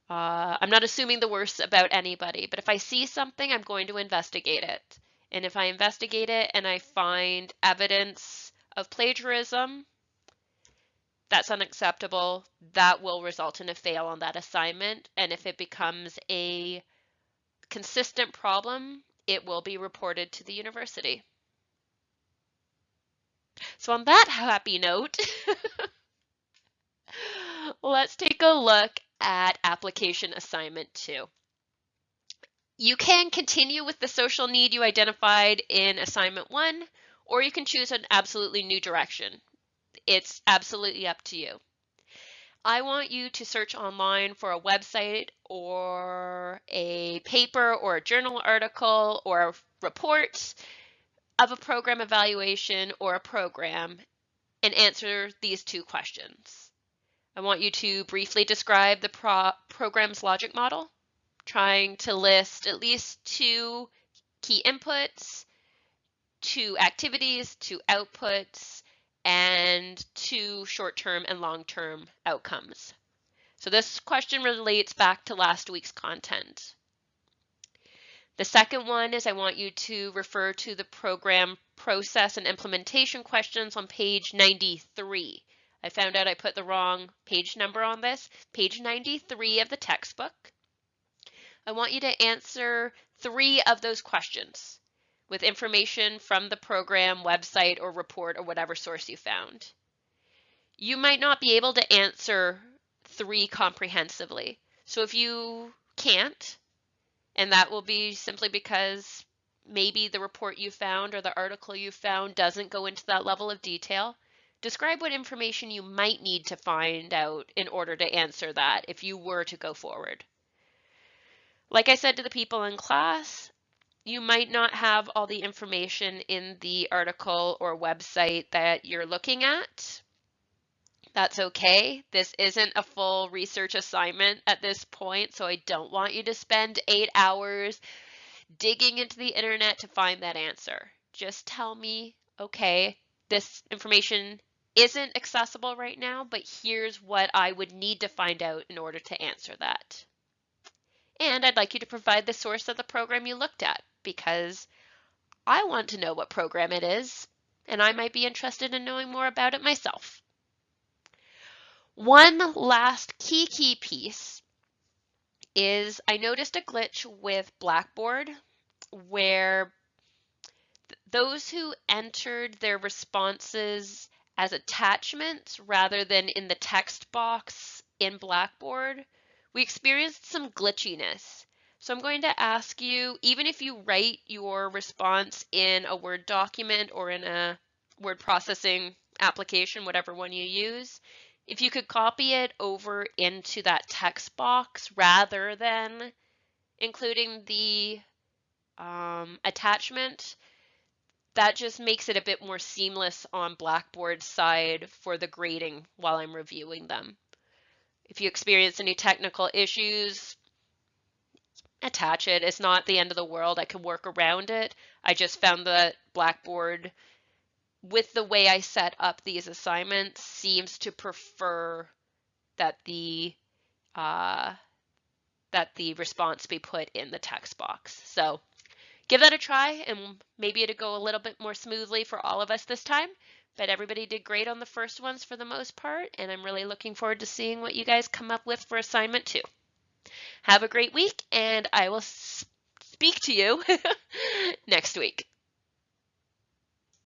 I'm not assuming the worst about anybody, but if I see something, I'm going to investigate it. And if I investigate it and I find evidence of plagiarism, that's unacceptable. That will result in a fail on that assignment. And if it becomes a consistent problem, it will be reported to the university. So on that happy note, let's take a look at application assignment 2. You can continue with the social need you identified in assignment 1, or you can choose an absolutely new direction. It's absolutely up to you. I want you to search online for a website or a paper or a journal article or a report of a program evaluation or a program and answer these 2 questions. I want you to briefly describe the program's logic model, trying to list at least 2 key inputs, 2 activities, 2 outputs, and 2 short-term and long-term outcomes. So this question relates back to last week's content. The second one is I want you to refer to the program process and implementation questions on page 93. I found out I put the wrong page number on this. Page 93 of the textbook. I want you to answer 3 of those questions with information from the program, website, or report, or whatever source you found. You might not be able to answer 3 comprehensively. So if you can't, and that will be simply because maybe the report you found or the article you found doesn't go into that level of detail, describe what information you might need to find out in order to answer that if you were to go forward. Like I said to the people in class, you might not have all the information in the article or website that you're looking at. That's okay. This isn't a full research assignment at this point, so I don't want you to spend 8 hours digging into the internet to find that answer. Just tell me, okay, this information isn't accessible right now, but here's what I would need to find out in order to answer that. And I'd like you to provide the source of the program you looked at, because I want to know what program it is, and I might be interested in knowing more about it myself. One last key piece is I noticed a glitch with Blackboard where those who entered their responses as attachments rather than in the text box in Blackboard, we experienced some glitchiness. So I'm going to ask you, even if you write your response in a Word document or in a word processing application, whatever one you use, if you could copy it over into that text box rather than including the attachment, that just makes it a bit more seamless on Blackboard's side for the grading while I'm reviewing them. If you experience any technical issues, attach it. It's not the end of the world. I can work around it. I just found that Blackboard, with the way I set up these assignments, seems to prefer that the response be put in the text box. So give that a try, and maybe it'll go a little bit more smoothly for all of us this time. But everybody did great on the first ones for the most part, and I'm really looking forward to seeing what you guys come up with for assignment 2. Have a great week, and I will speak to you next week.